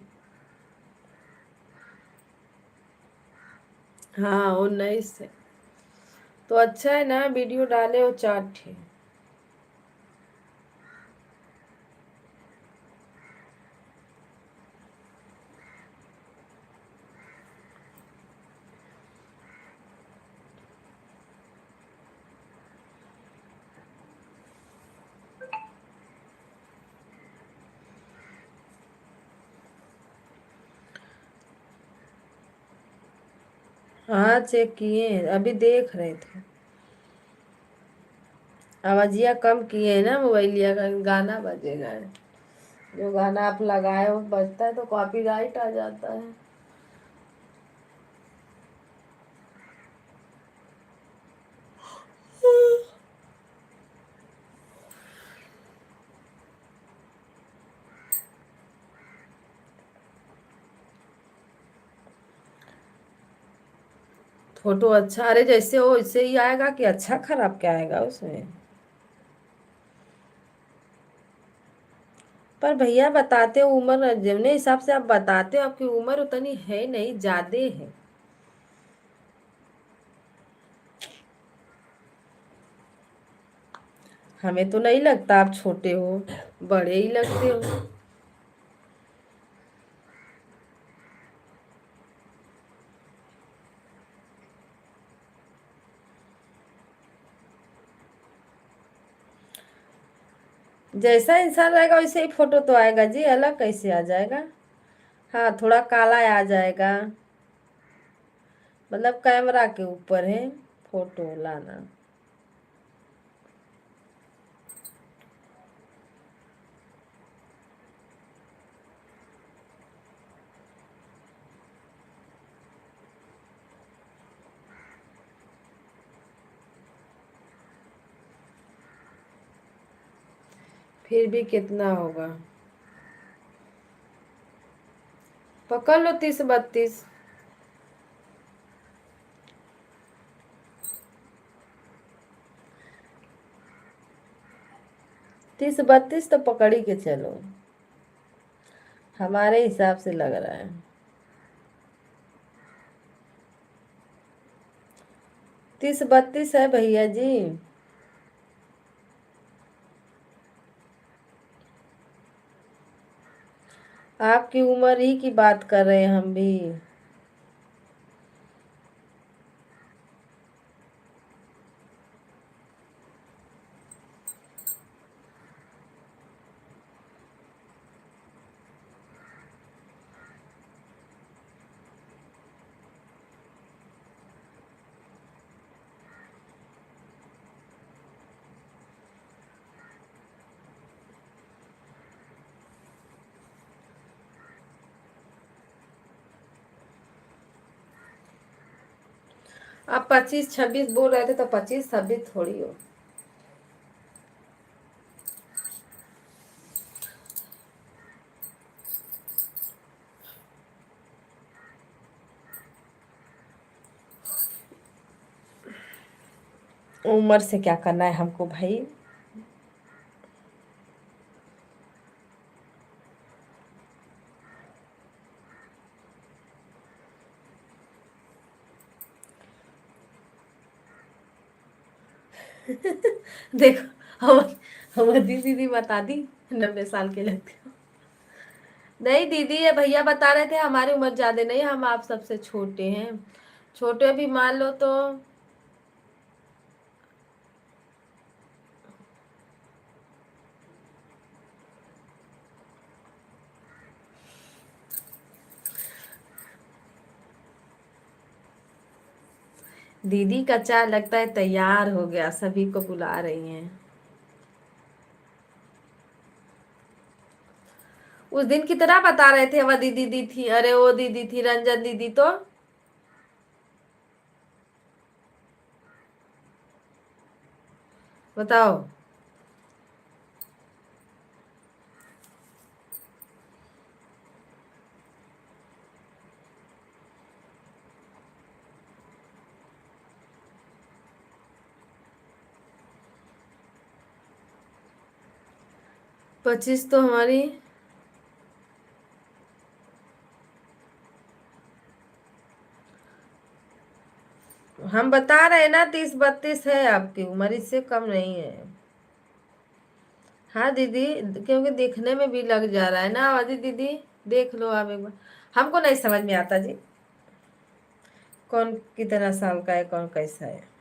[SPEAKER 1] हाँ 19 है तो अच्छा है ना, वीडियो डाले हो 4 थे। हाँ चेक किए हैं, अभी देख रहे थे। आवाजिया कम किए हैं ना मोबाइलिया का, गाना बजेगा। जो गाना आप लगाए हो बजता है तो कॉपीराइट आ जाता है। फोटो अच्छा, अरे जैसे हो वैसे ही आएगा कि अच्छा खराब क्या आएगा उसमें? पर भैया बताते हो उम्र जितने हिसाब से आप बताते हो आपकी उम्र उतनी है नहीं, ज्यादा है। हमें तो नहीं लगता आप छोटे हो, बड़े ही लगते हो। जैसा इंसान रहेगा वैसे ही फोटो तो आएगा जी, अलग कैसे आ जाएगा? हाँ थोड़ा काला आ जाएगा, मतलब कैमरा के ऊपर है फोटो लाना। फिर भी कितना होगा? पकड़ लो 30-32। 30-32 तो पकड़ ही के चलो, हमारे हिसाब से लग रहा है। 30-32 है भैया जी। आपकी उम्र ही की बात कर रहे हैं हम भी। आप 25-26 बोल रहे थे तो 25-26 थोड़ी हो। उम्र से क्या करना है हमको भाई? देखो हम हमारी दीदी बता दी 90 साल के लगते हो। नहीं दीदी, ये भैया बता रहे थे हमारी उम्र ज्यादा नहीं, हम आप सबसे छोटे हैं। छोटे भी मान लो तो। दीदी का चाय लगता है तैयार हो गया, सभी को बुला रही हैं। उस दिन कितना बता रहे थे वह दीदी दी थी, अरे वो दीदी थी रंजन दीदी तो। बताओ। 25 तो हमारी, हम बता रहे हैं ना 30-32 है आपकी उम्र, इससे कम नहीं है। हाँ दीदी, क्योंकि देखने में भी लग जा रहा है ना आवाजी दीदी। देख लो आप एक बार। हमको नहीं समझ में आता जी, कौन कितना साल का है, कौन कैसा है।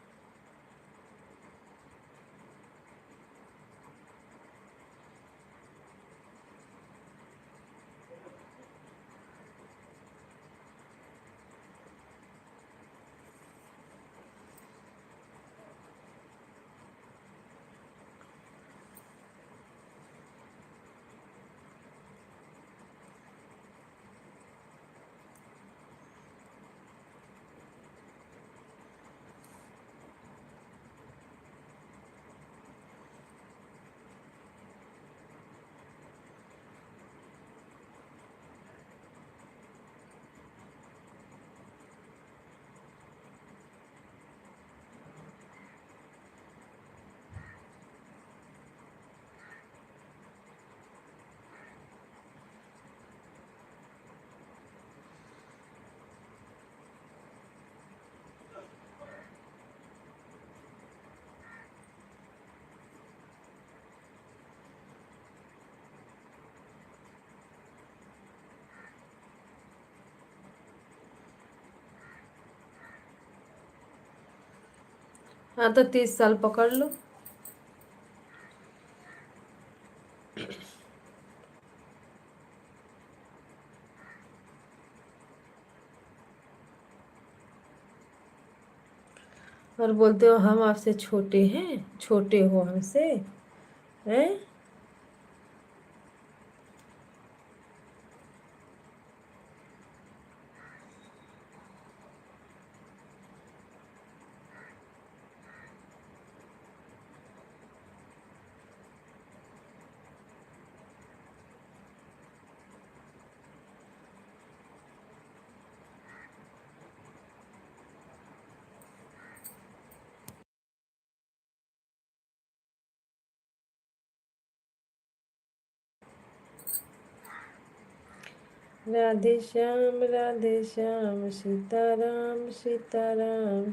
[SPEAKER 1] हाँ तो 30 साल पकड़ लो। और बोलते हो हम आपसे छोटे हैं, छोटे हो हमसे, हैं। राधे श्याम सीताराम सीताराम।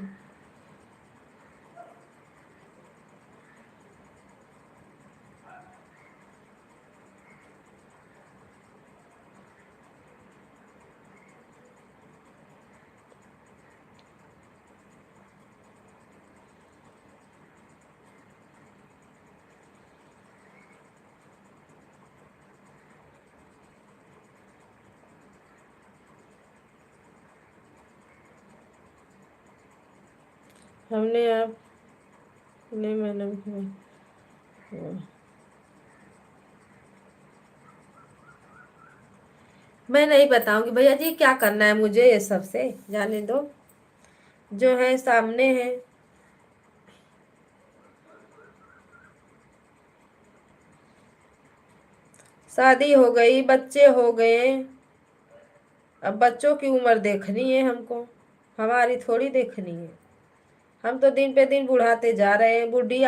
[SPEAKER 1] हमने आप ने मैडम मैं नहीं बताऊंगी भैया जी, क्या करना है मुझे ये सब से, जाने दो, जो है सामने है। शादी हो गई, बच्चे हो गए, अब बच्चों की उम्र देखनी है हमको, हमारी थोड़ी देखनी है। हम तो दिन पे दिन बुढ़ाते जा रहे हैं, बुढ़ी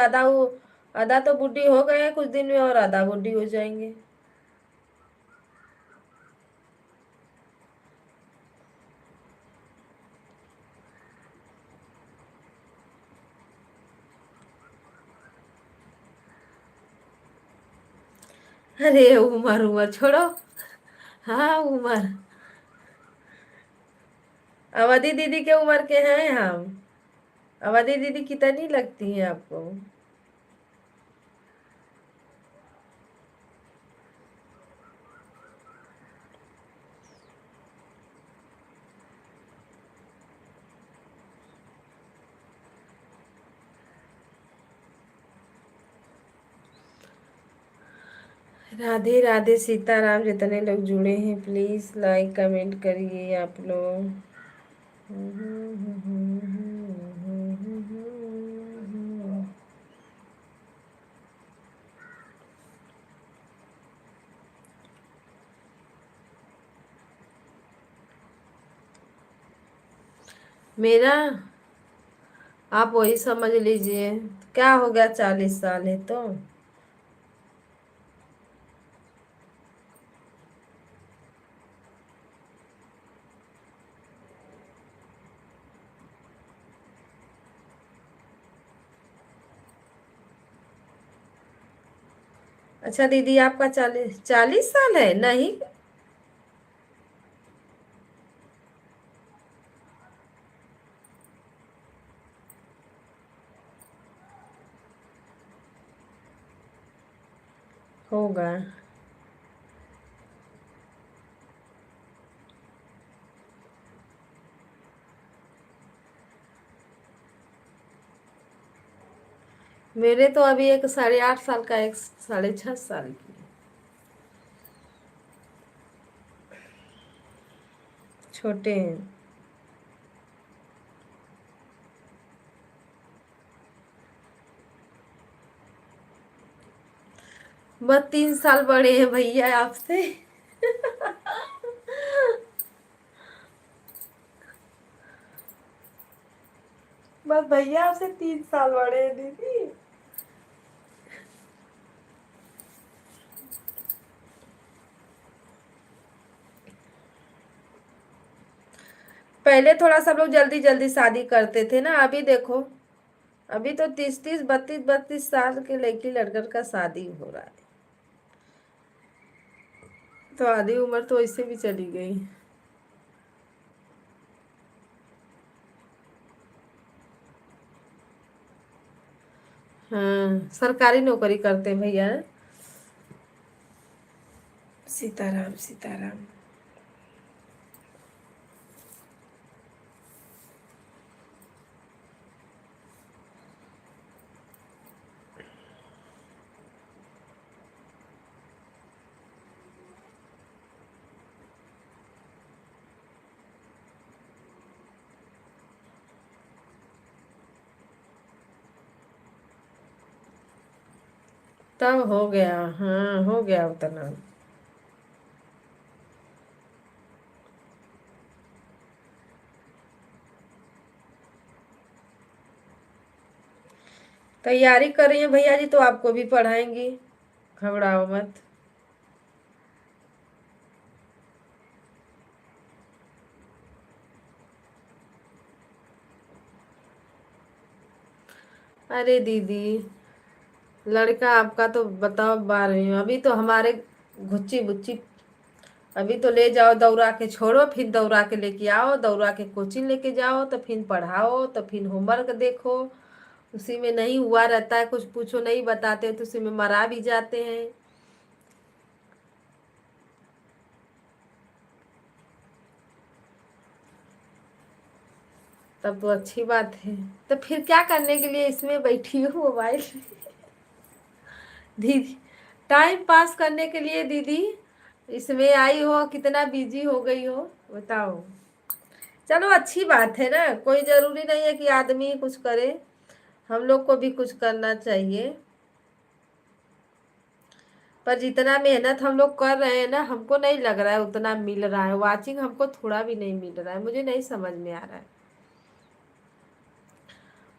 [SPEAKER 1] आधा तो बुढ़ी हो गए हैं कुछ दिन में, और आधा बुढ़ी हो जाएंगे। अरे उम्र उम्र छोड़ो। हाँ उम्र, अवधि दीदी के उम्र के हैं हम। अवधि दीदी कितनी लगती है आपको? राधे राधे सीताराम। जितने लोग जुड़े हैं प्लीज लाइक कमेंट करिए आप लोग। मेरा, आप वही समझ लीजिए, क्या हो गया, 40 साल है तो। अच्छा दीदी, आपका 40 40 साल है? नहीं। होगा। मेरे तो अभी एक 8.5 साल का, एक 6.5 साल की। छोटे हैं। बस 3 साल बड़े हैं भैया आपसे। बस भैया आपसे 3 साल बड़े हैं दीदी। पहले थोड़ा सब लोग जल्दी जल्दी शादी करते थे ना, अभी देखो। अभी तो 30 30 32 32 साल के लड़की लड़कन का शादी हो रहा है। तो आधी उम्र तो इससे भी चली गई। हाँ, सरकारी नौकरी करते हैं भैया। सीताराम सीताराम। तब हो गया। हाँ, हो गया उतना। तैयारी कर रही है भैया जी, तो आपको भी पढ़ाएंगी। घबराओ मत। अरे दीदी, लड़का आपका तो बताओ 12वीं में, अभी तो हमारे घुच्ची बुच्ची। अभी तो ले जाओ दौड़ा के, छोड़ो फिर दौड़ा के लेके आओ, दौड़ा के कोचिंग लेके जाओ, तो फिर पढ़ाओ, तो फिर होमवर्क देखो। उसी में नहीं हुआ रहता है, कुछ पूछो नहीं बताते तो उसी में मरा भी जाते हैं। तब तो अच्छी बात है। तो फिर क्या करने के लिए इसमें बैठी हो मोबाइल? दीदी, टाइम पास करने के लिए दीदी इसमें आई हो, कितना बिजी हो गई हो बताओ। चलो अच्छी बात है ना, कोई जरूरी नहीं है कि आदमी कुछ करे। हम लोग को भी कुछ करना चाहिए। पर जितना मेहनत हम लोग कर रहे हैं ना, हमको नहीं लग रहा है उतना मिल रहा है। वाचिंग हमको थोड़ा भी नहीं मिल रहा है, मुझे नहीं समझ में आ रहा है।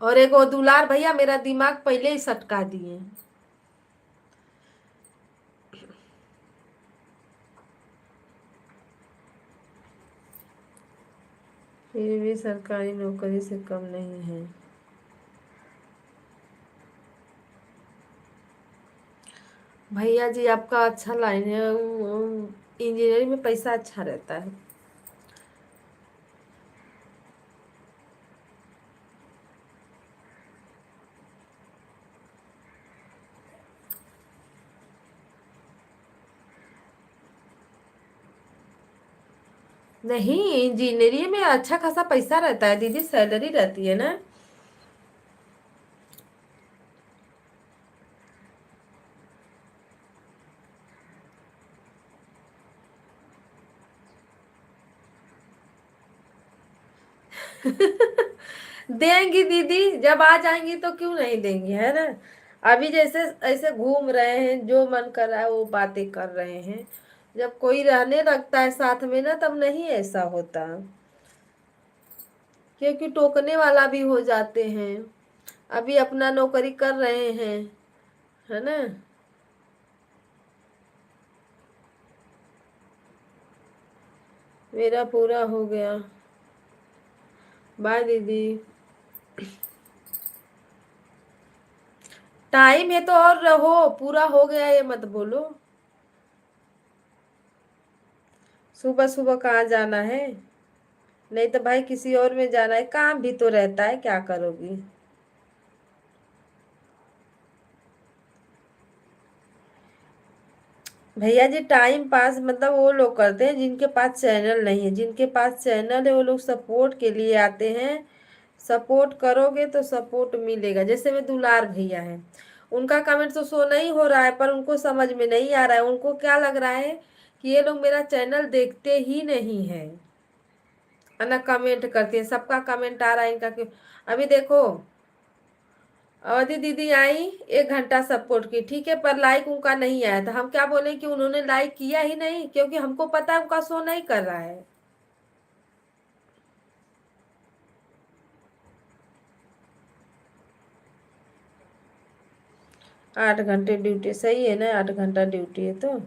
[SPEAKER 1] और एक वो दुलार भैया मेरा दिमाग पहले ही सटका दिए। फिर भी सरकारी नौकरी से कम नहीं है। भैया जी आपका अच्छा लाइन है, इंजीनियरिंग में पैसा अच्छा रहता है। नहीं, इंजीनियरिंग में अच्छा खासा पैसा रहता है दीदी, सैलरी रहती है ना। देंगी दीदी, जब आ जाएंगी तो क्यों नहीं देंगी, है ना। अभी जैसे ऐसे घूम रहे हैं, जो मन कर रहा है वो बातें कर रहे हैं। जब कोई रहने लगता है साथ में ना, तब नहीं ऐसा होता। क्योंकि टोकने वाला भी हो जाते हैं। अभी अपना नौकरी कर रहे हैं, है ना। मेरा पूरा हो गया। बाय दीदी। टाइम है तो और रहो, पूरा हो गया ये मत बोलो। सुबह सुबह कहाँ जाना है? नहीं तो भाई किसी और में जाना है, काम भी तो रहता है, क्या करोगी? भैया जी टाइम पास मतलब वो लोग करते हैं जिनके पास चैनल नहीं है, जिनके पास चैनल है वो लोग सपोर्ट के लिए आते हैं। सपोर्ट करोगे तो सपोर्ट मिलेगा। जैसे में दुलार भैया है, उनका कमेंट तो शो नहीं हो रहा है, पर उनको समझ में नहीं आ रहा है। उनको क्या लग रहा है कि ये लोग मेरा चैनल देखते ही नहीं है, है ना, कमेंट करते हैं, सबका कमेंट आ रहा है इनका क्यों। अभी देखो, अवधि दीदी आई, 1 घंटा सपोर्ट की, ठीक है, पर लाइक उनका नहीं आया, तो हम क्या बोले कि उन्होंने लाइक किया ही नहीं, क्योंकि हमको पता है उनका शो नहीं कर रहा है। 8 घंटे ड्यूटी सही है ना, 8 घंटा ड्यूटी है तो।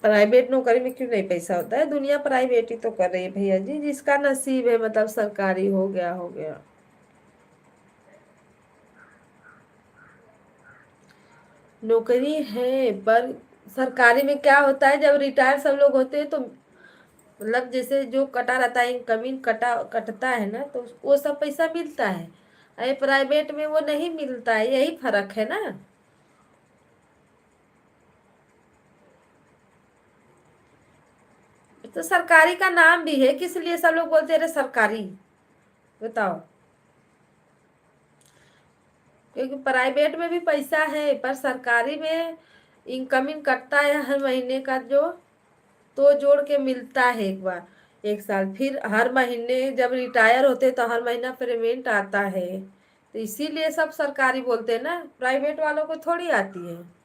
[SPEAKER 1] प्राइवेट नौकरी में क्यों नहीं पैसा होता है? दुनिया प्राइवेट ही तो कर रही है भैया जी, जिसका नसीब है, मतलब सरकारी हो गया हो गया। नौकरी है, पर सरकारी में क्या होता है, जब रिटायर सब लोग होते हैं तो मतलब जैसे जो कटा रहता है, इनकमिंग कटा कटता है ना, तो वो सब पैसा मिलता है। अरे प्राइवेट में वो नहीं मिलता है, यही फर्क है ना। तो सरकारी का नाम भी है, किस लिए सब लोग बोलते हैं अरे सरकारी? बताओ। क्योंकि प्राइवेट में भी पैसा है, पर सरकारी में इनकमिंग कटता है हर महीने का, जो तो जोड़ के मिलता है एक बार, 1 साल, फिर हर महीने जब रिटायर होते तो हर महीना पेमेंट आता है। तो इसीलिए सब सरकारी बोलते हैं ना, प्राइवेट वालों को थोड़ी आती है।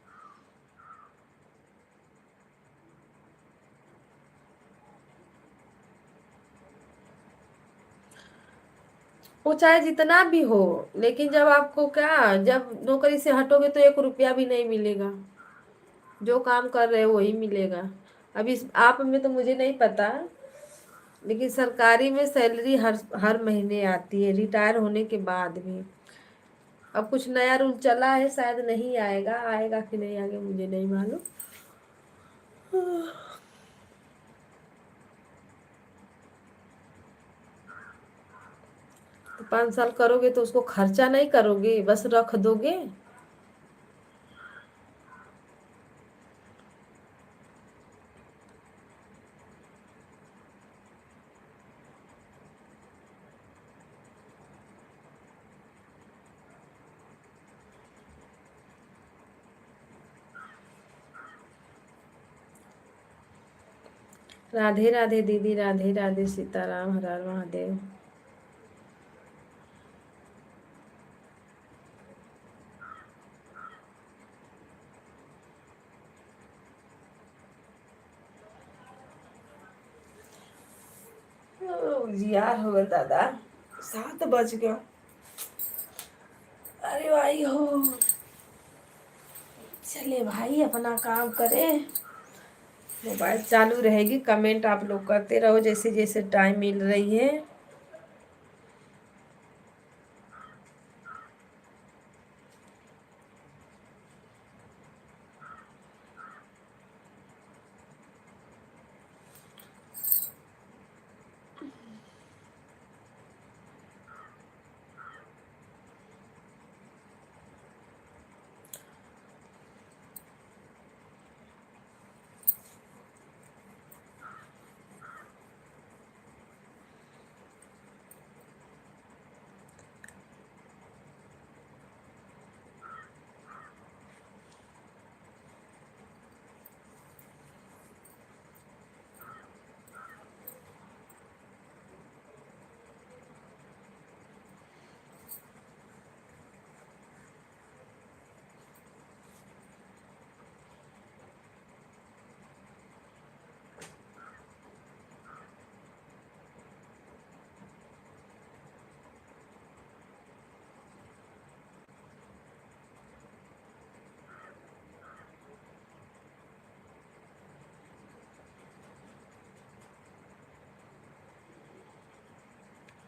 [SPEAKER 1] वो चाहे जितना भी हो, लेकिन जब आपको क्या, जब नौकरी से हटोगे तो 1 रुपया भी नहीं मिलेगा। जो काम कर रहे हो वही मिलेगा। अब इस आप में तो मुझे नहीं पता, लेकिन सरकारी में सैलरी हर हर महीने आती है, रिटायर होने के बाद भी। अब कुछ नया रूल चला है, शायद नहीं आएगा, आएगा कि नहीं आएगा मुझे नहीं मालूम। तो 5 साल करोगे तो उसको खर्चा नहीं करोगे, बस रख दोगे। राधे राधे दीदी, राधे राधे, सीताराम, हर हर महादेव। यार हो गया दादा, 7 बज गया। अरे भाई हो, चलिए भाई अपना काम करें। मोबाइल चालू रहेगी, कमेंट आप लोग करते रहो जैसे जैसे टाइम मिल रही है।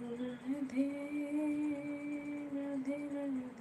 [SPEAKER 1] राधे राधे राधे।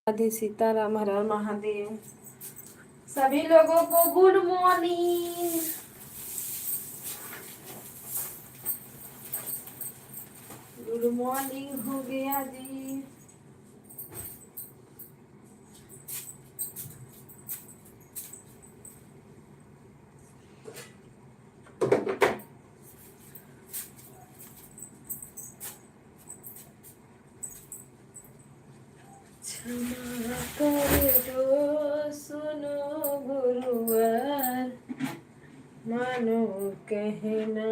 [SPEAKER 1] राधे सीताराम, हर हर महादेव। सभी लोगों को गुड मॉर्निंग। गुड मॉर्निंग हो गया जी। क्षमा कर दो सुनो गुरुवर, मानो कहना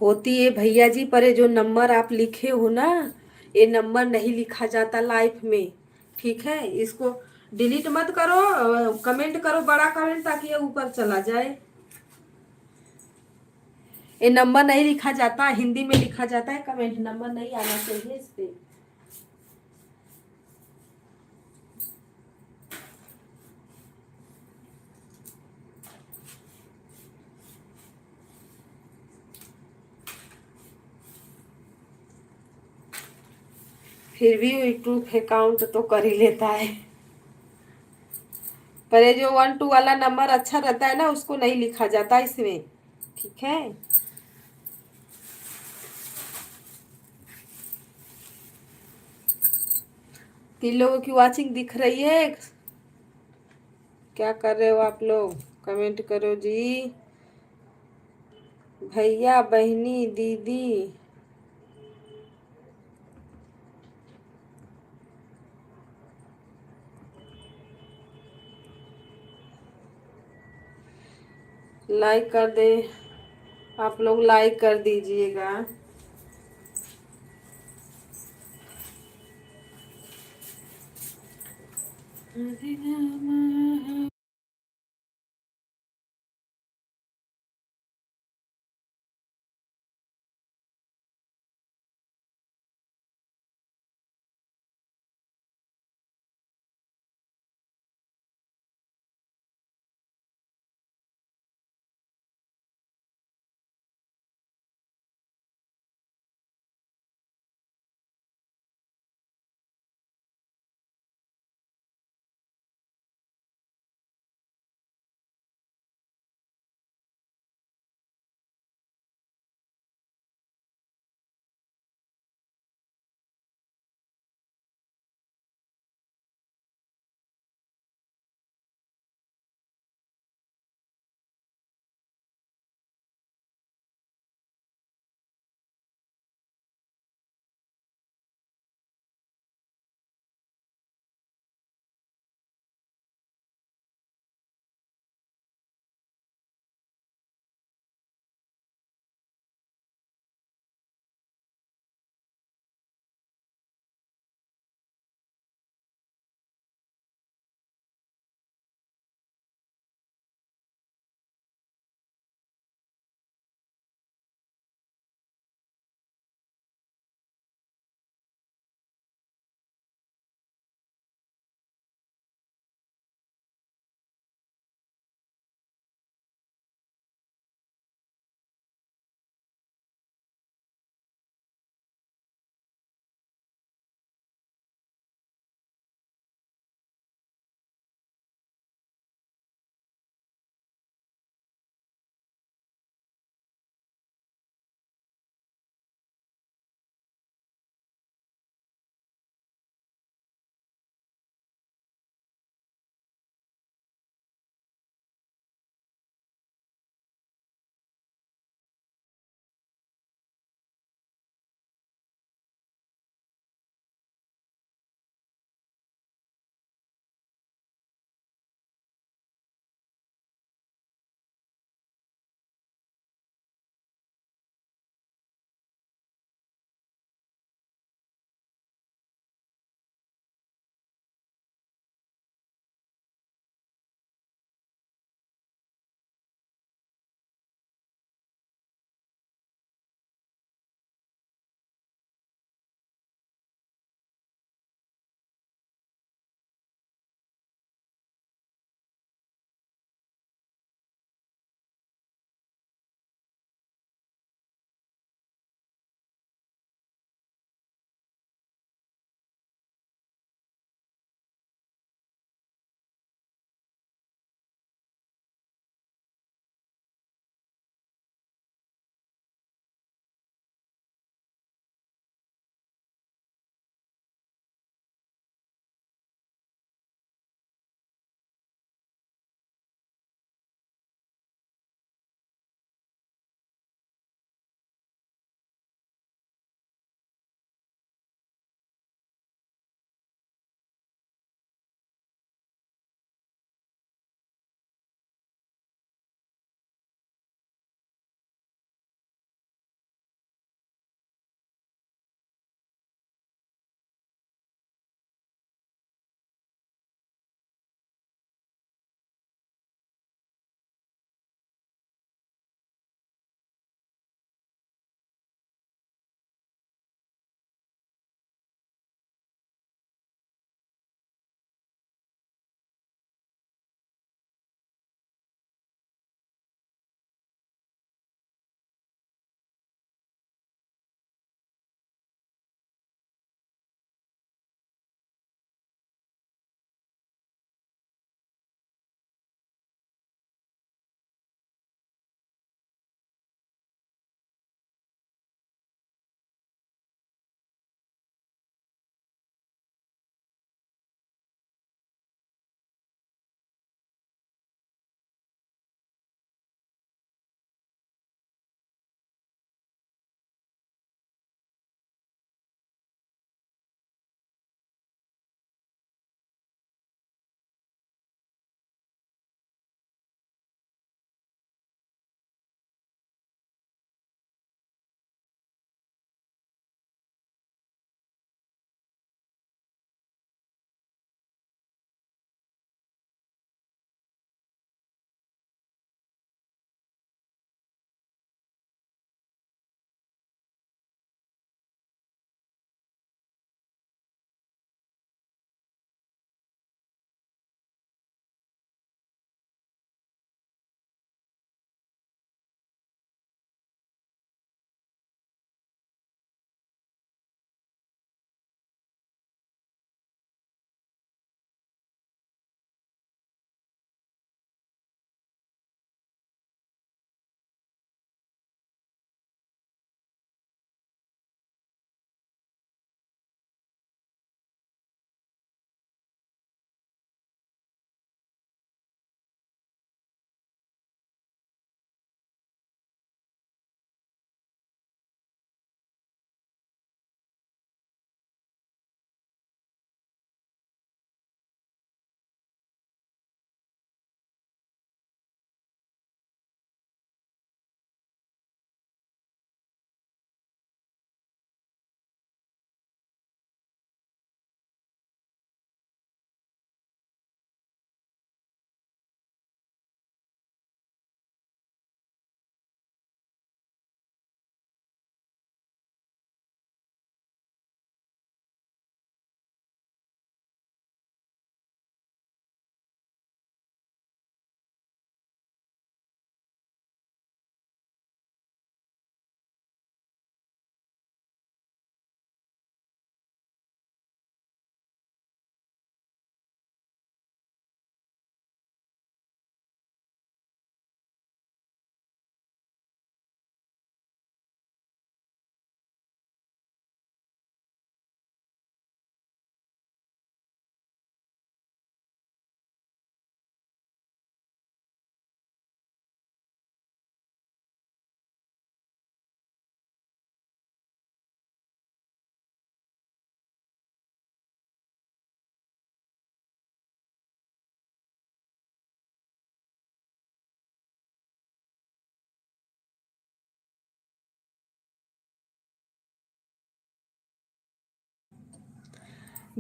[SPEAKER 1] होती है भैया जी, पर ये जो नंबर आप लिखे हो ना, ये नंबर नहीं लिखा जाता लाइफ में। ठीक है, इसको डिलीट मत करो, कमेंट करो बड़ा कमेंट, ताकि ये ऊपर चला जाए। ये नंबर नहीं लिखा जाता, हिंदी में लिखा जाता है कमेंट, नंबर नहीं आना चाहिए इस पे। फिर भी यूट्यूब अकाउंट तो कर ही लेता है, पर ये जो 1 2 वाला नंबर अच्छा रहता है ना, उसको नहीं लिखा जाता इसमें। ठीक है, 3 लोगों की वॉचिंग दिख रही है। क्या कर रहे हो आप लोग, कमेंट करो जी। भैया बहनी दीदी, लाइक कर दे, आप लोग लाइक कर दीजिएगा।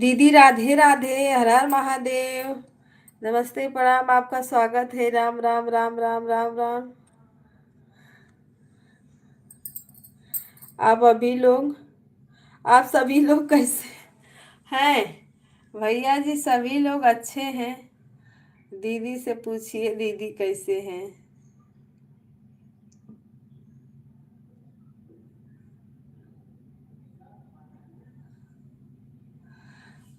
[SPEAKER 1] दीदी राधे राधे, हर हर महादेव। नमस्ते, प्रणाम, आपका स्वागत है। राम राम राम राम राम राम। आप अभी लोग आप सभी लोग कैसे हैं? भैया जी सभी लोग अच्छे हैं। दीदी से पूछिए दीदी कैसे हैं।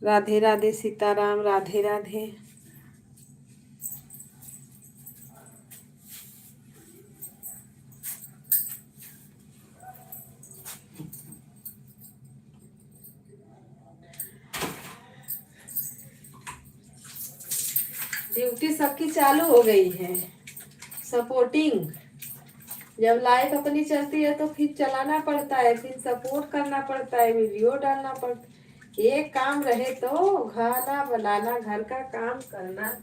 [SPEAKER 1] राधे राधे, सीताराम, राधे राधे। ड्यूटी सबकी चालू हो गई है। सपोर्टिंग, जब लाइफ अपनी चलती है तो फिर चलाना पड़ता है, फिर सपोर्ट करना पड़ता है, वीडियो डालना पड़ता है। एक काम रहे तो खाना बनाना, घर का काम करना।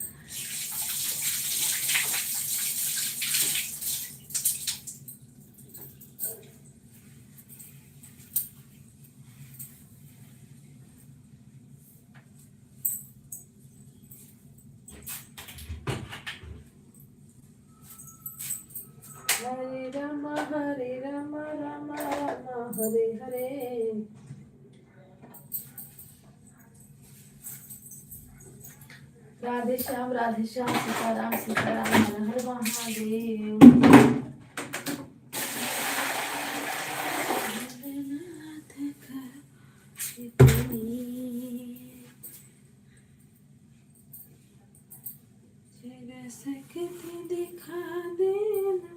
[SPEAKER 1] हरे राम राम राम हरे हरे। राधे श्याम, सीताराम सीताराम, हर हर महादेव। सकती दिखा देना।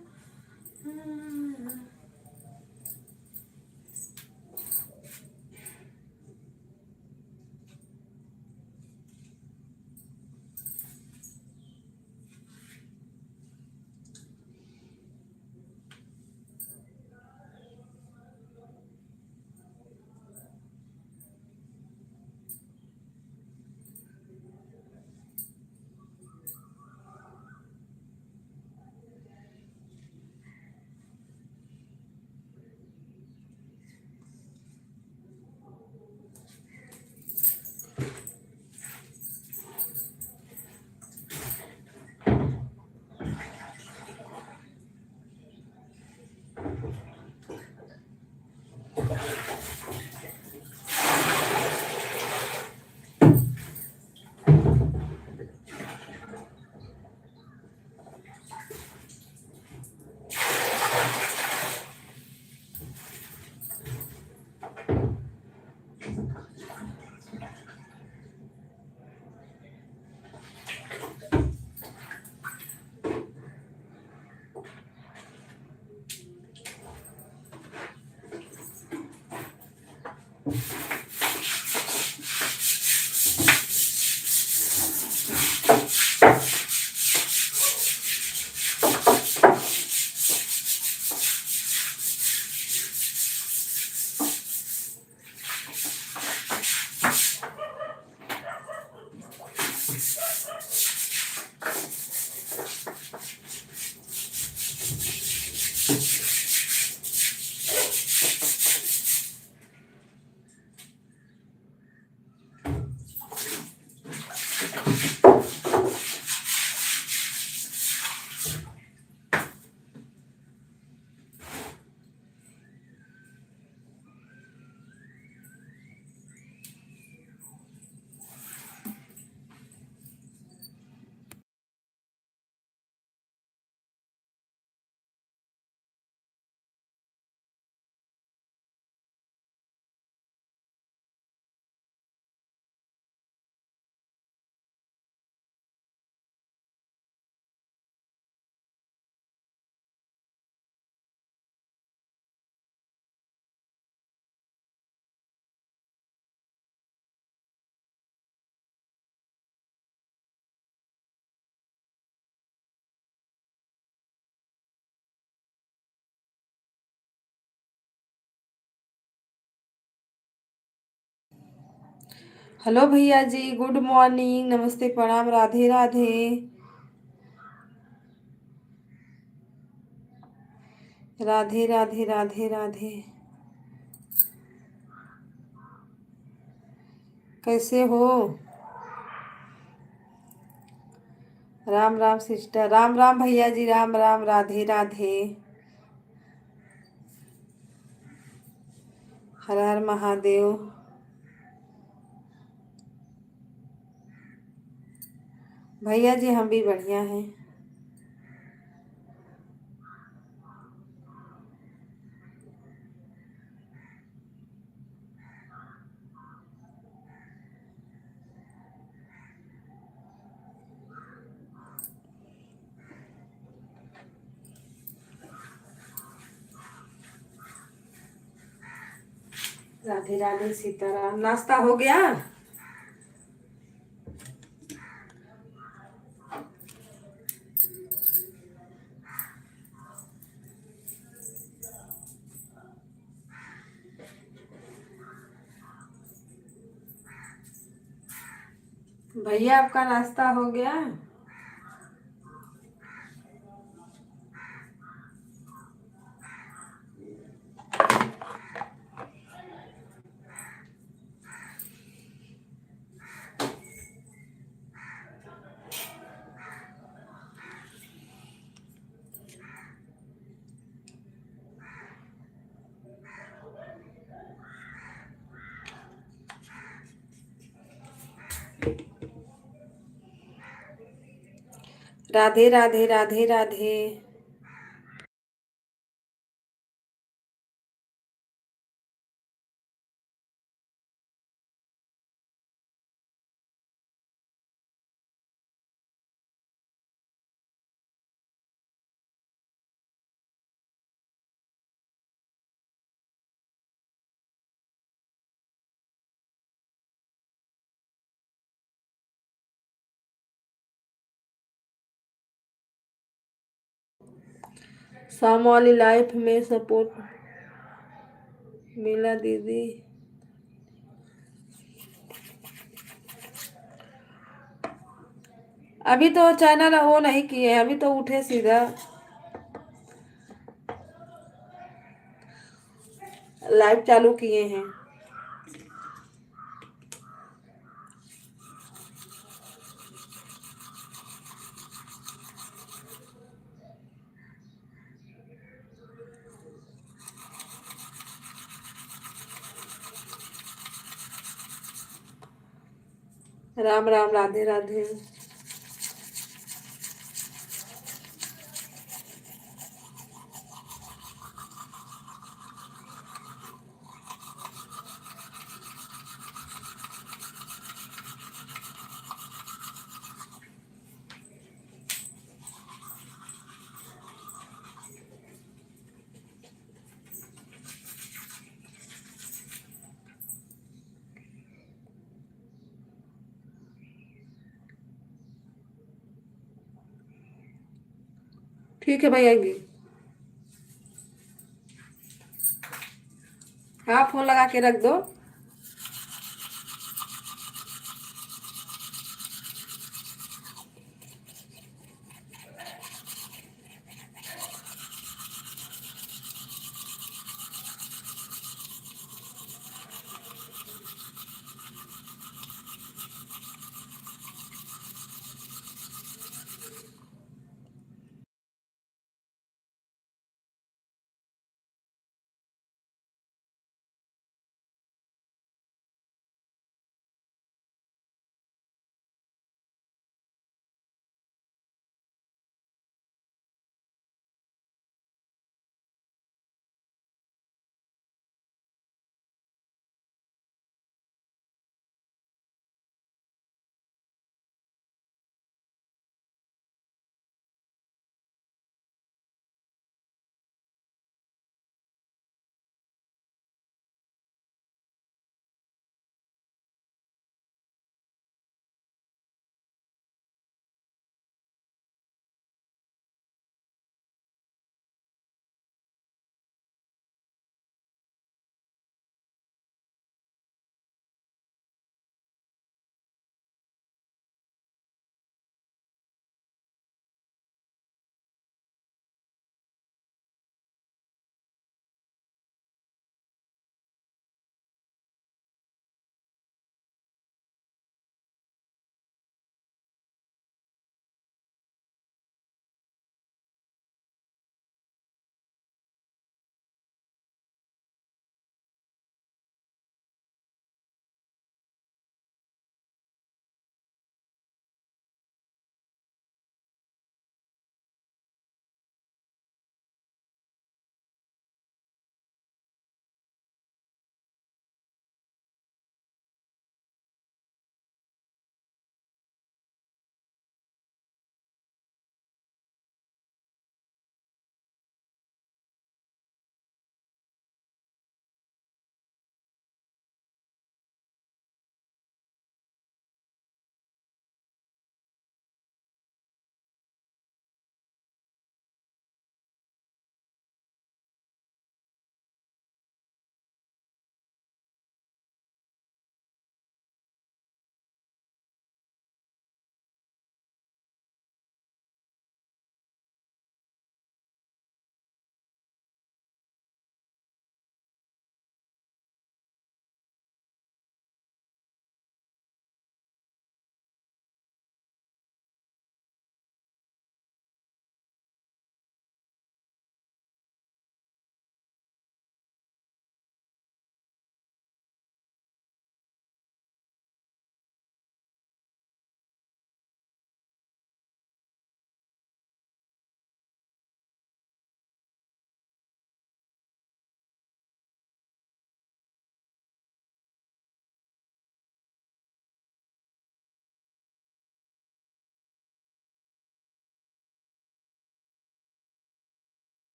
[SPEAKER 1] हेलो भैया जी, गुड मॉर्निंग, नमस्ते, प्रणाम, राधे राधे। राधे राधे राधे राधे। कैसे हो? राम राम सिस्टर, राम राम भैया जी, राम राम, राधे राधे। हर हर महादेव। भैया जी हम भी बढ़िया हैं। राधे राधे, सीताराम। नाश्ता हो गया? भैया आपका नाश्ता हो गया? राधे राधे, राधे राधे। शाम वाली लाइफ में सपोर्ट मिला दीदी। अभी तो चैनल वो नहीं किए, अभी तो उठे सीधा लाइव चालू किए हैं। राम राम, राधे राधे। ठीक है भाई, आएंगे। हाँ, फोन लगा के रख दो।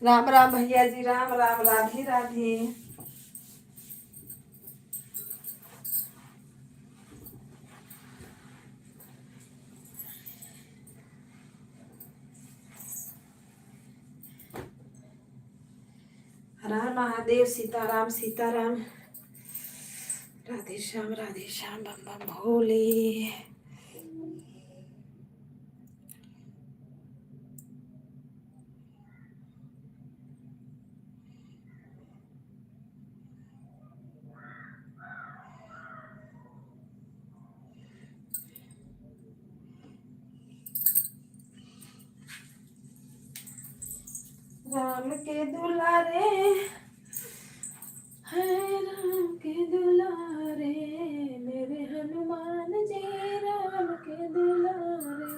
[SPEAKER 1] राम राम भैया जी, राम राम, राधे राधे। हर हर महादेव, सीताराम सीताराम, राधे श्याम, बम बम भोले। राम के दुलारे है, राम के दुलारे, मेरे हनुमान जी राम के दुलारे।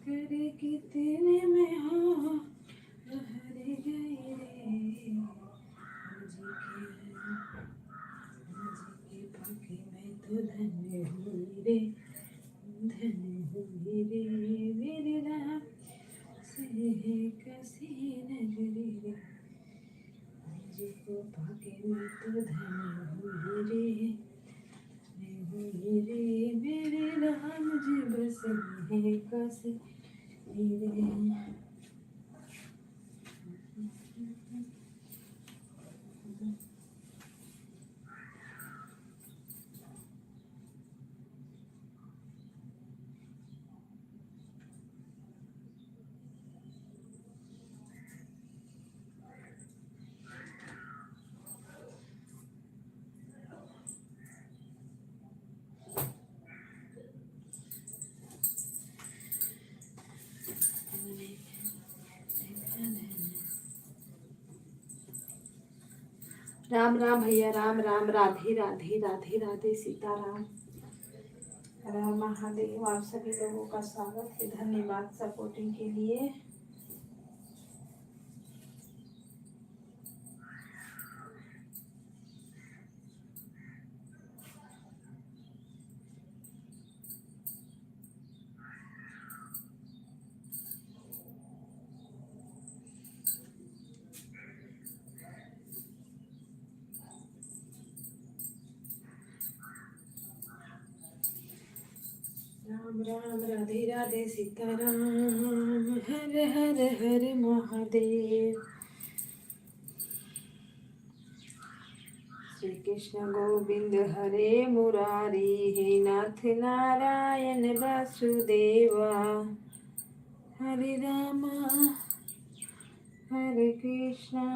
[SPEAKER 1] करे कितने में हो हरे गए रे, मुझे के पाके मैं तो धन्य हुई रे, धन्य हुई रे, मेरे राम से कैसी नगरी रे, मुझे को पाके मैं तो धन्य हुई रे, हुई रे, मेरे राम जी बस है कैसी रे। राम राम भैया, राम राम, राधे राधे, राधे राधे, सीताराम। हर हर महादेव। आप सभी लोगों का स्वागत है, धन्यवाद सपोर्टिंग के लिए। राम राम, राधे राधे, सीताराम। हर हर हर महादेव। श्री कृष्ण गोविंद हरे मुरारी, हे नाथ नारायण वासुदेवा, हरे रामा हरे कृष्णा।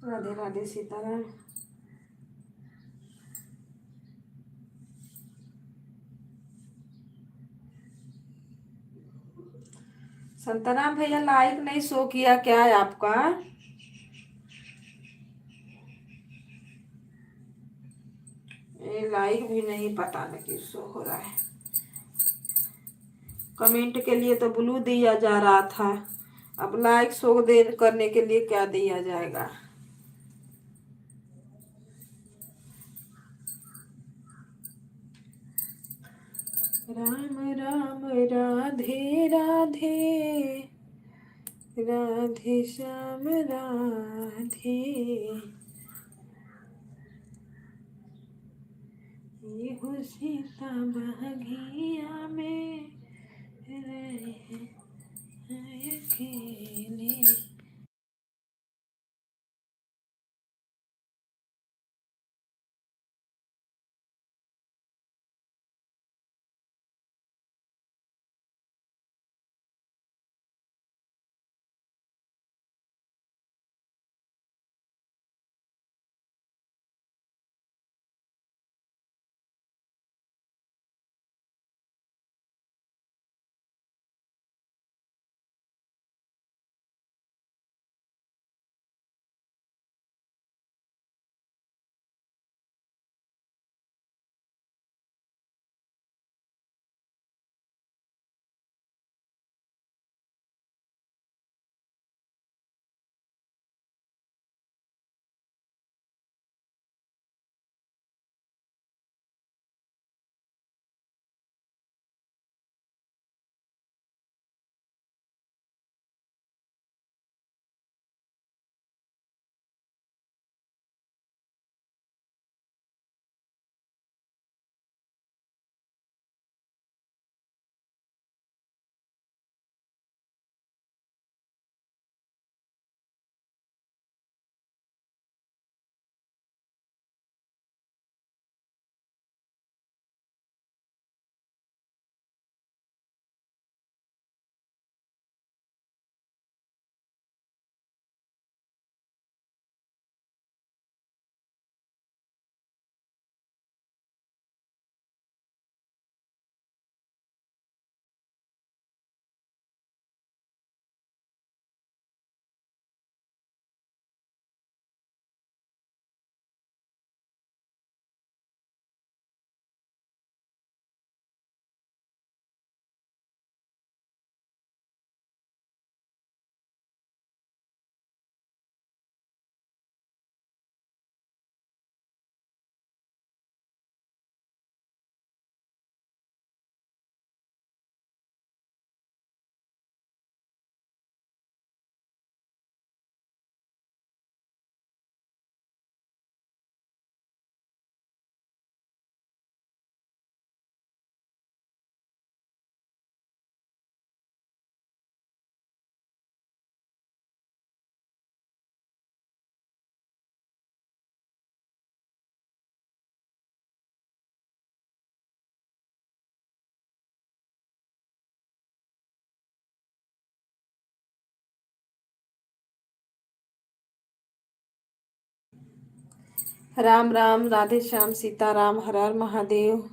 [SPEAKER 1] राधे राधे सीताराम। संतराम भैया लाइक नहीं शो किया क्या है आपका? ये लाइक भी नहीं, पता नहीं क्यों शो हो रहा है। कमेंट के लिए तो ब्लू दिया जा रहा था, अब लाइक शो दे करने के लिए क्या दिया जाएगा? राम राम राधे राधे, राधे श्याम राधे। ये हो सीता बगिया में रहे हैं अकेले। राम राम, राधे श्याम, सीताराम, हर हर महादेव।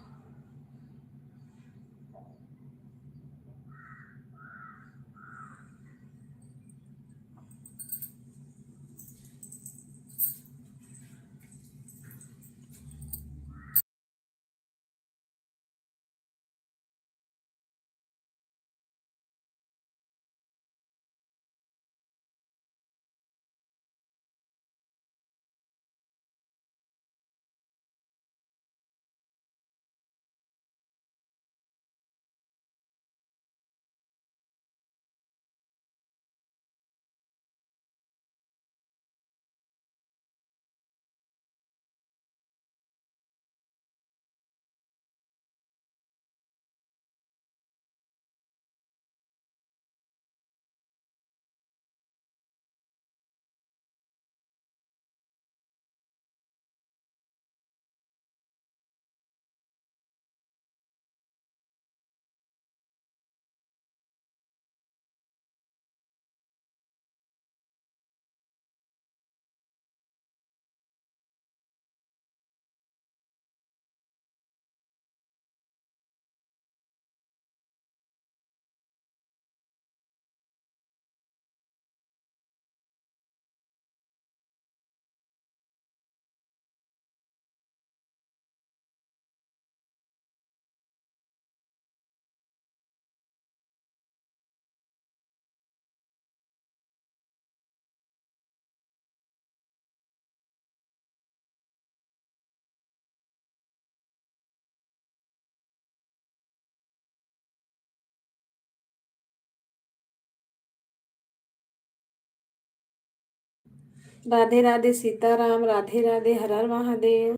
[SPEAKER 1] राधे राधे सीताराम, राधे राधे, हर हर महादेव।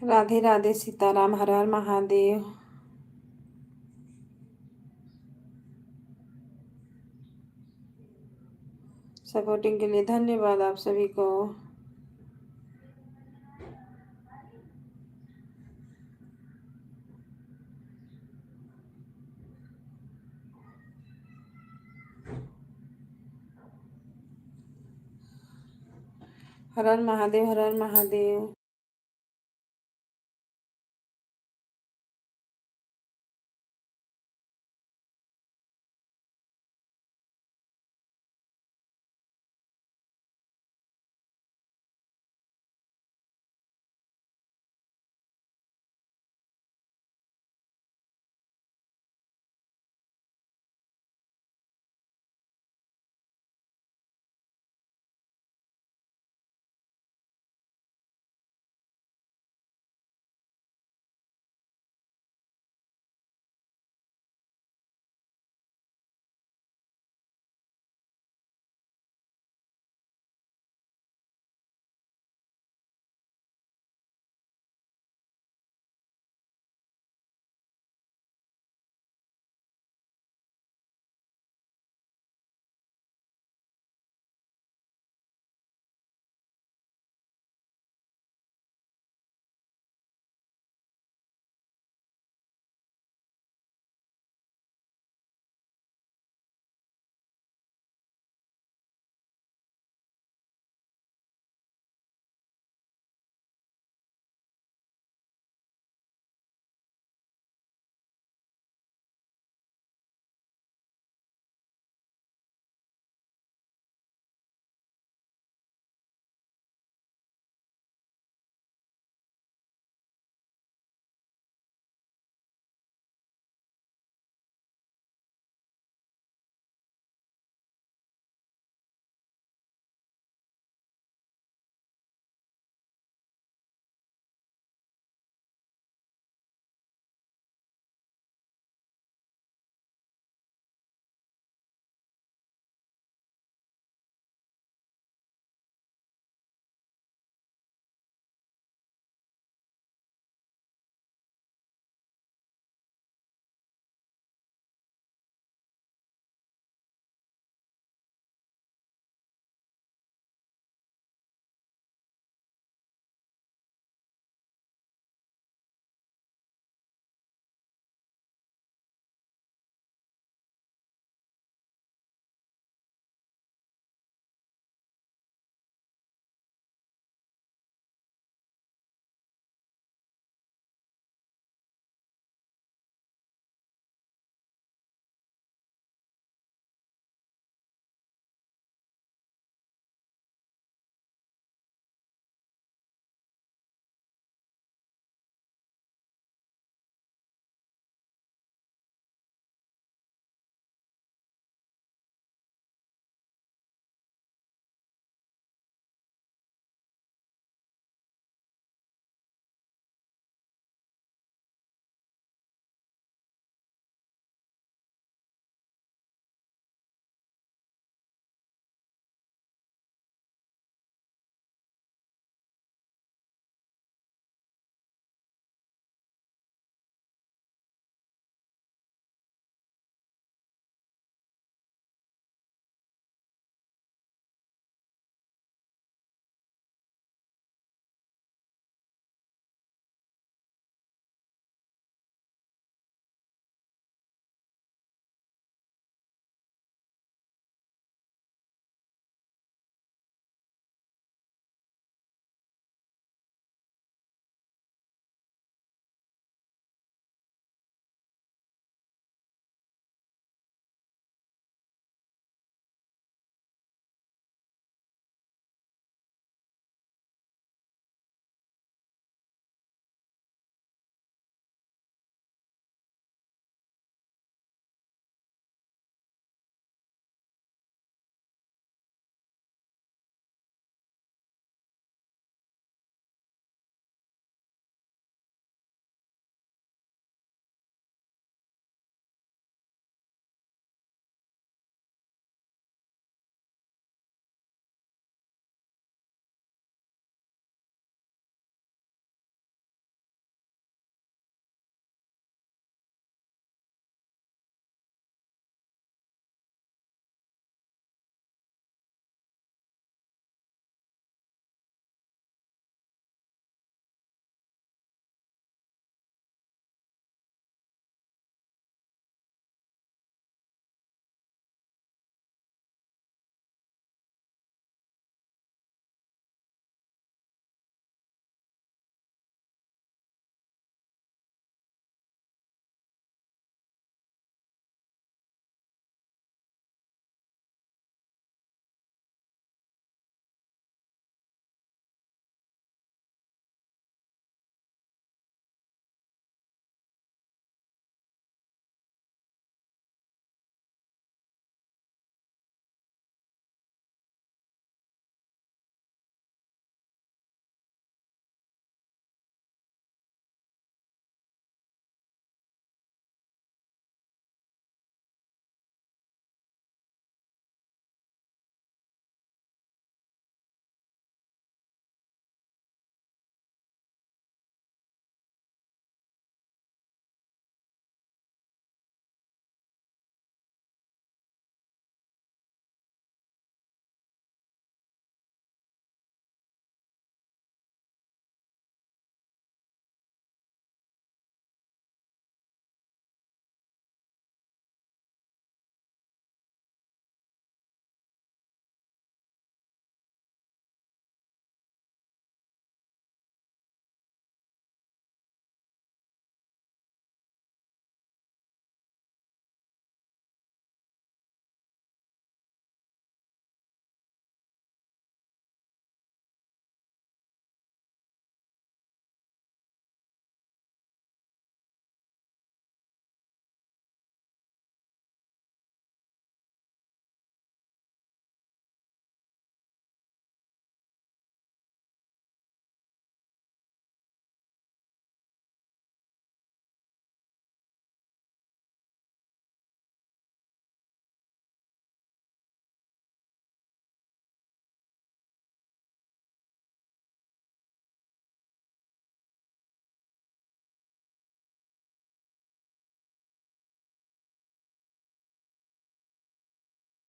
[SPEAKER 1] राधे राधे सीताराम, हर हर महादेव। सपोर्टिंग के लिए धन्यवाद आप सभी को। हर हर महादेव, हर हर महादेव।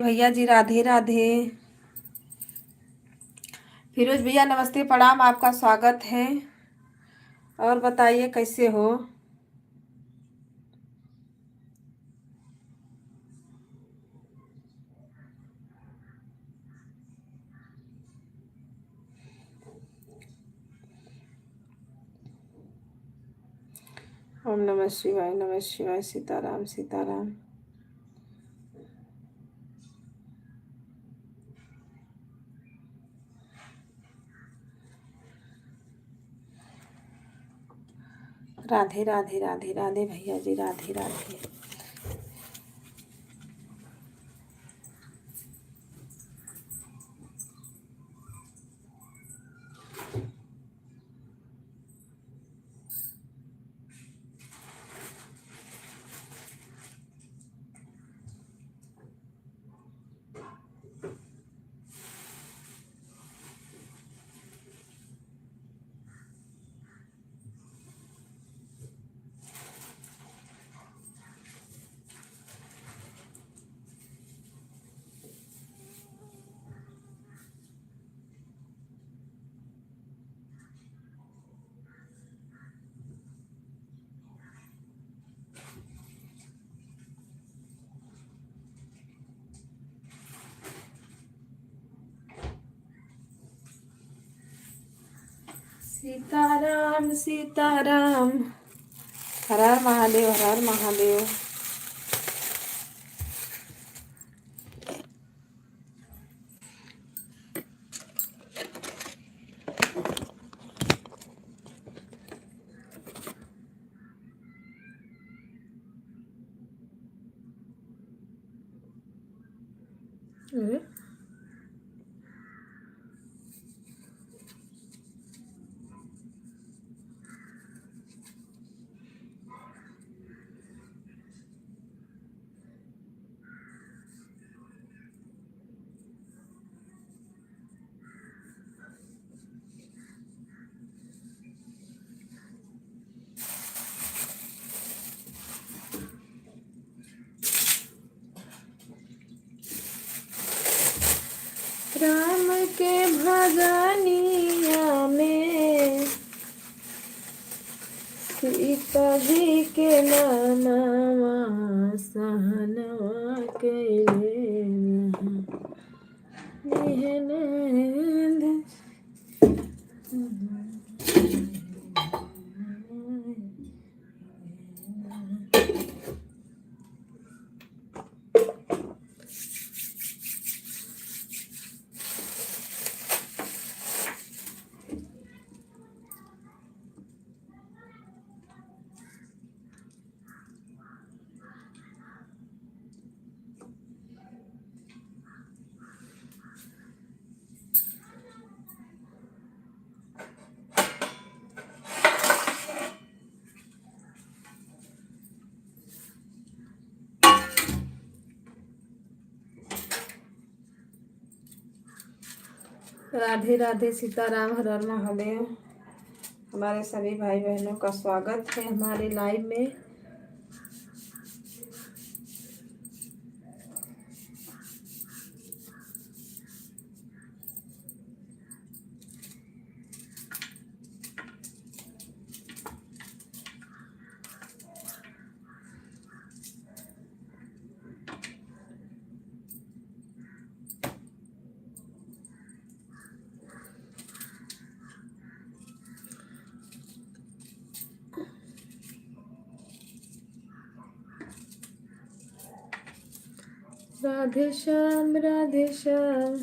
[SPEAKER 1] भैया जी राधे राधे। फिरोज भैया नमस्ते प्रणाम, आपका स्वागत है। और बताइए कैसे हो। ओम नमः शिवाय, नमः शिवाय, सीताराम सीताराम। राधे राधे राधे राधे भैया जी राधे राधे। सीताराम सीताराम। हर हर महादेव, हर हर महादेव। राम के भजनिया में सीता जी के नामवा सहनवा कैले राधे राधे सीताराम, हर हर महादेव। हमारे सभी भाई बहनों का स्वागत है हमारे लाइव में। राधे श्याम राधे श्याम।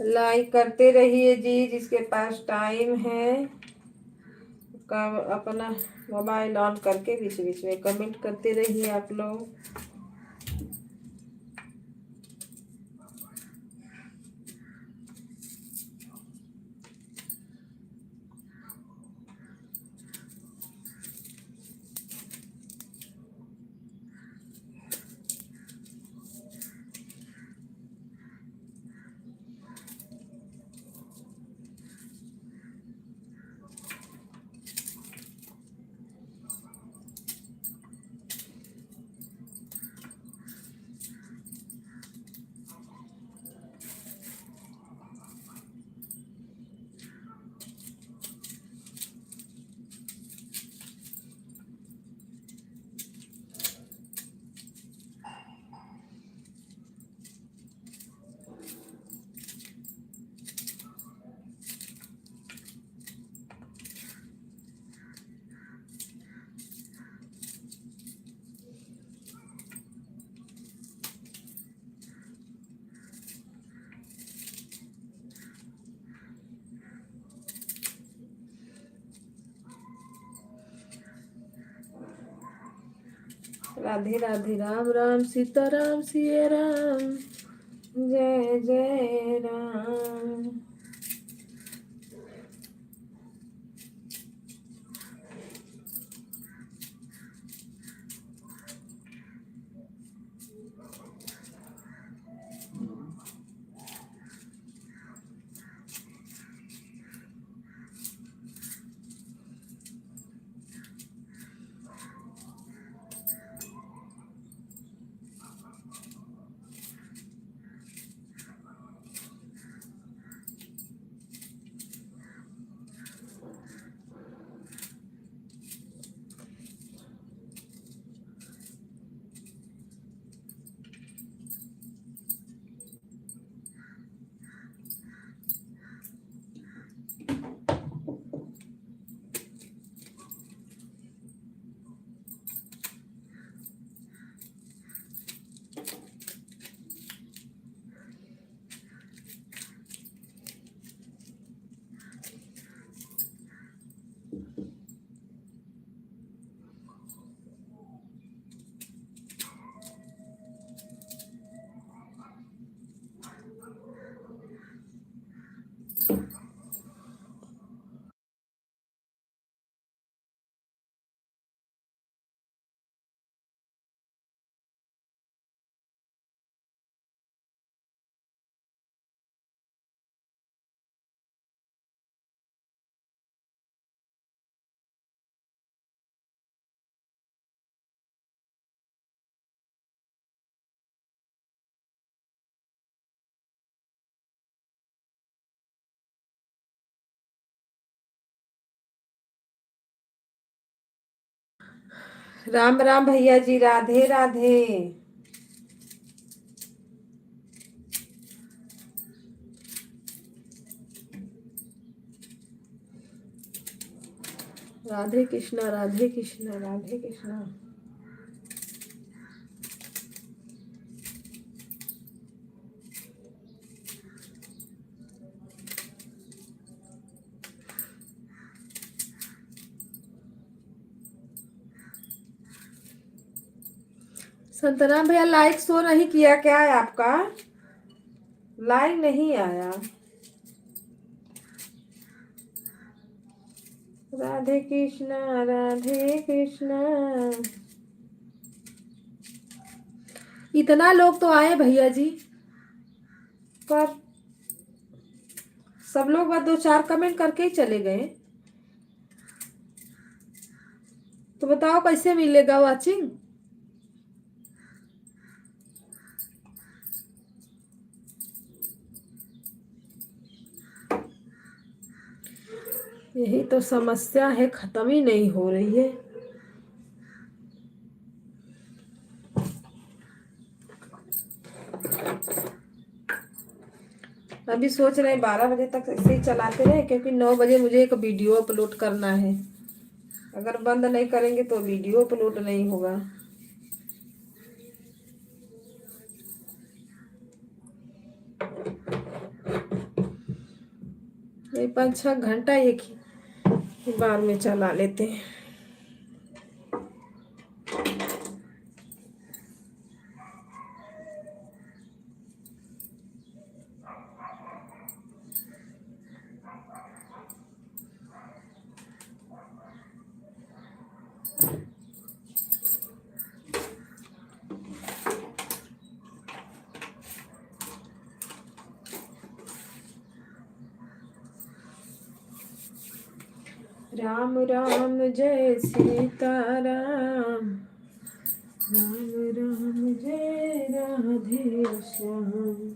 [SPEAKER 1] लाइक करते रहिए जी, जिसके पास टाइम है का अपना मोबाइल ऑन करके बीच बीच में कमेंट करते रहिए आप लोग। राधे राधे, राम राम सीताराम सिया राम, जय जय राम। राम राम भैया जी, राधे राधे। राधे कृष्णा, राधे कृष्णा, राधे कृष्णा। संतराम भैया लाइक शो नहीं किया, क्या है आपका? लाइक नहीं आया। राधे कृष्णा, राधे कृष्णा। इतना लोग तो आए भैया जी, पर सब लोग बस 2-4 कमेंट करके ही चले गए। तो बताओ कैसे मिलेगा वाचिंग? यही तो समस्या है, खत्म ही नहीं हो रही है। अभी सोच रहे 12 बजे तक ऐसे ही चलाते रहे, क्योंकि 9 बजे मुझे एक वीडियो अपलोड करना है। अगर बंद नहीं करेंगे तो वीडियो अपलोड नहीं होगा। ये 5-6 घंटा एक ही बार में चला लेते हैं। राम राम जय सीताराम, राम राम जय राधे श्याम।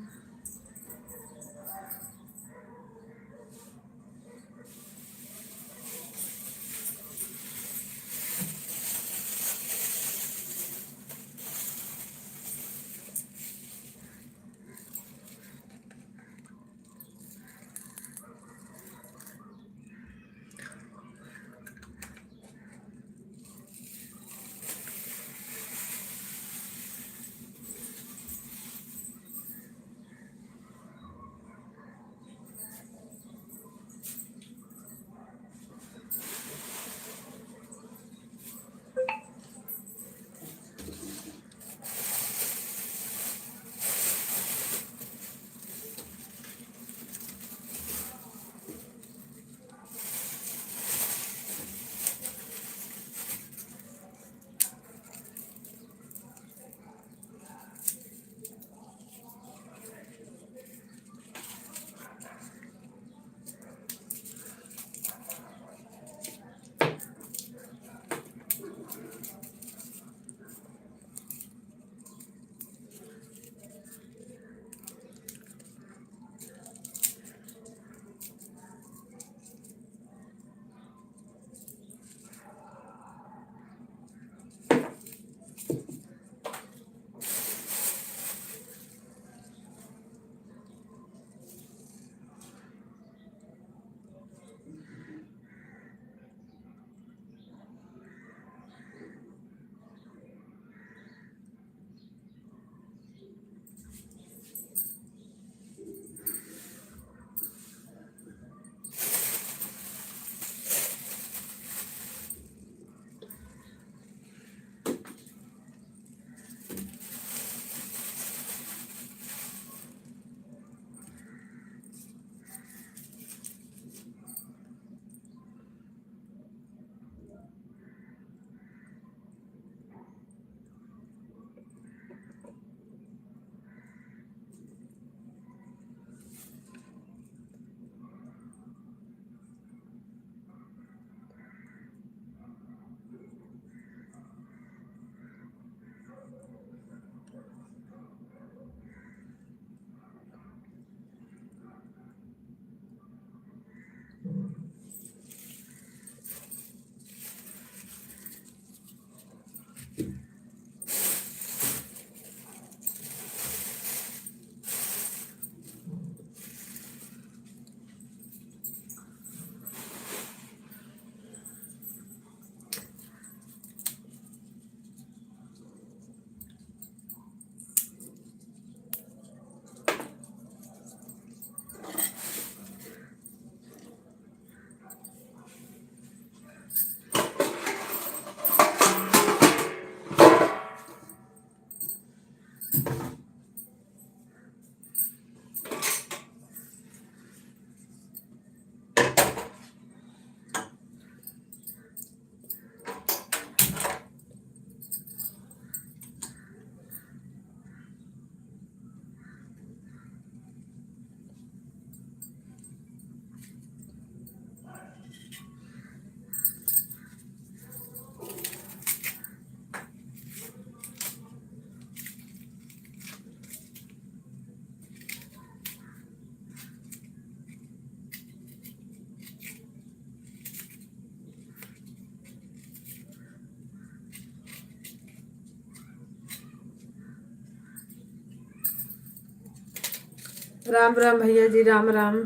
[SPEAKER 1] राम राम भैया जी, राम राम।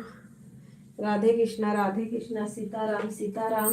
[SPEAKER 1] राधे कृष्णा, सीताराम सीताराम।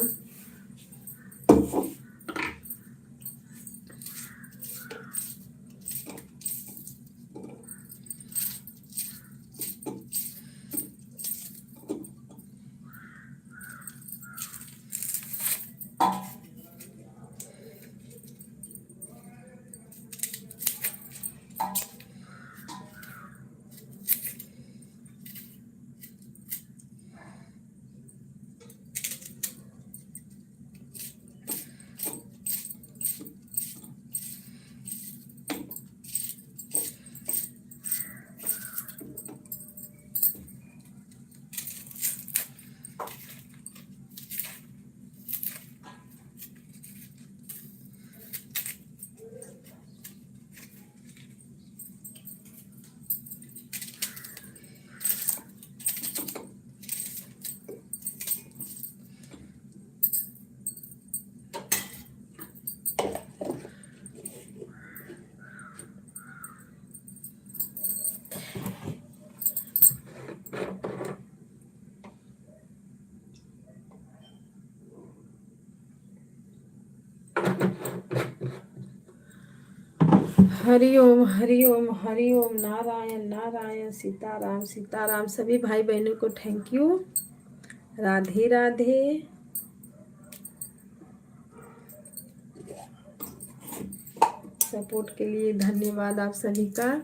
[SPEAKER 1] हरि ओम हरि ओम हरि ओम। नारायण नारायण, सीताराम सीताराम। सभी भाई बहनों को thank you. Radhe Radhe. Support के लिए धन्यवाद आप सभी का।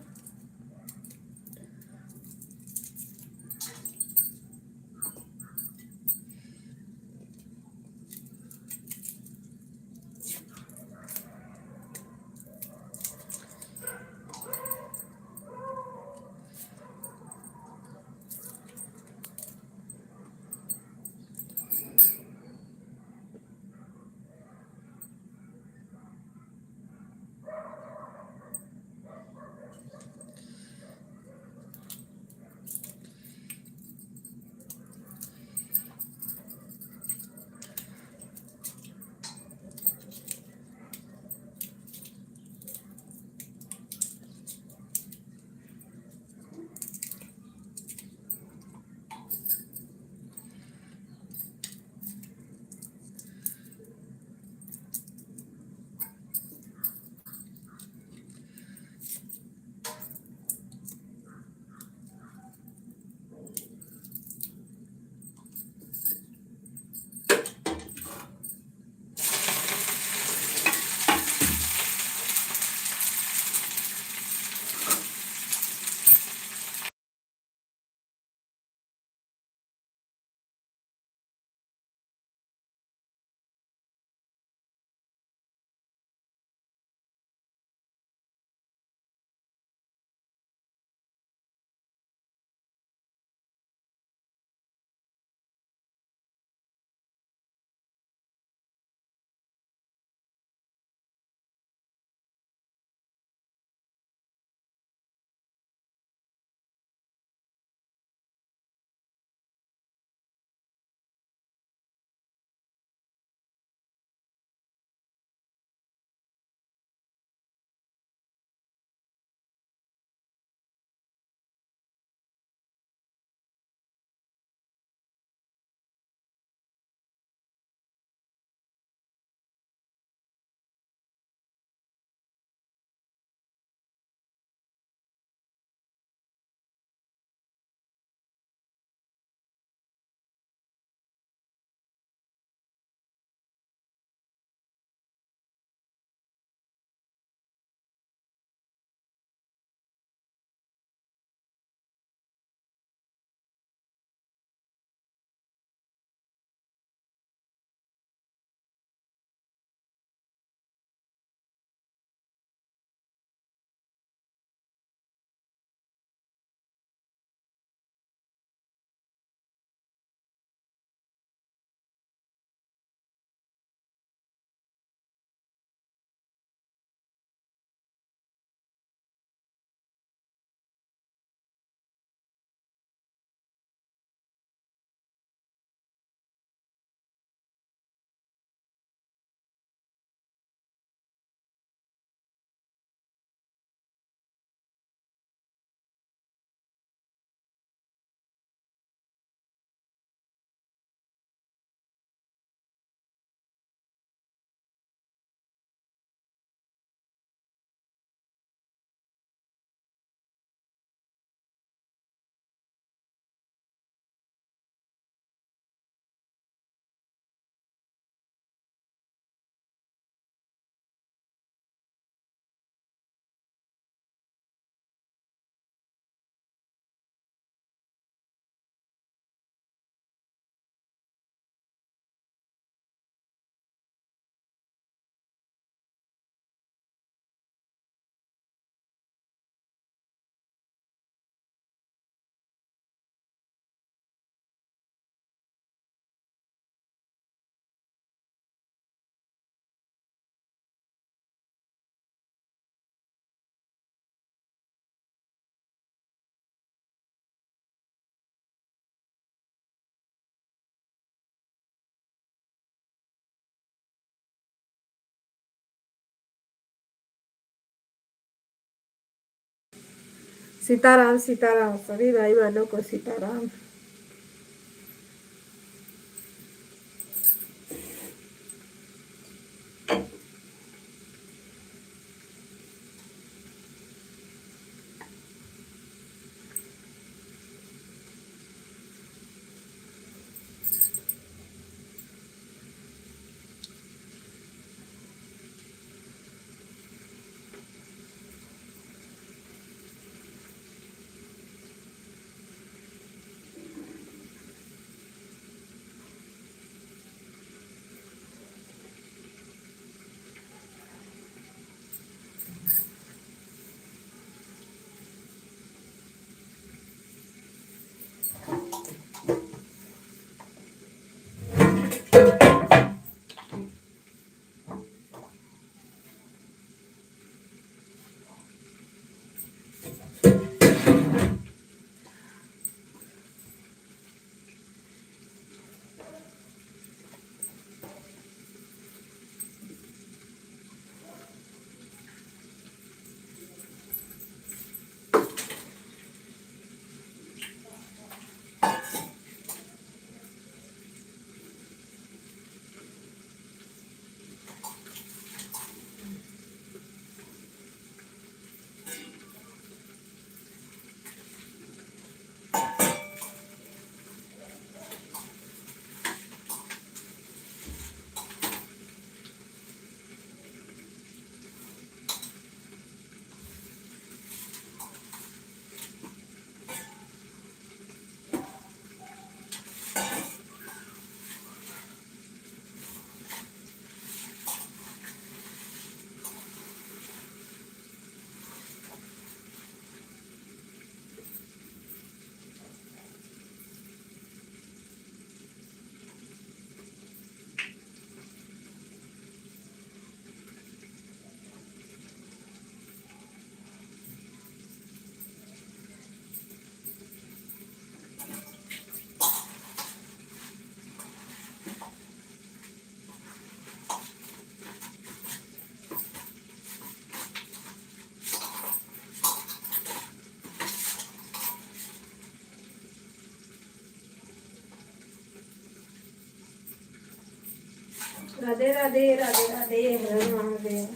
[SPEAKER 1] सीताराम सीताराम, सभी भाई बहनों को सीताराम। राधे राधे राधे राधे, हर हर महादेव।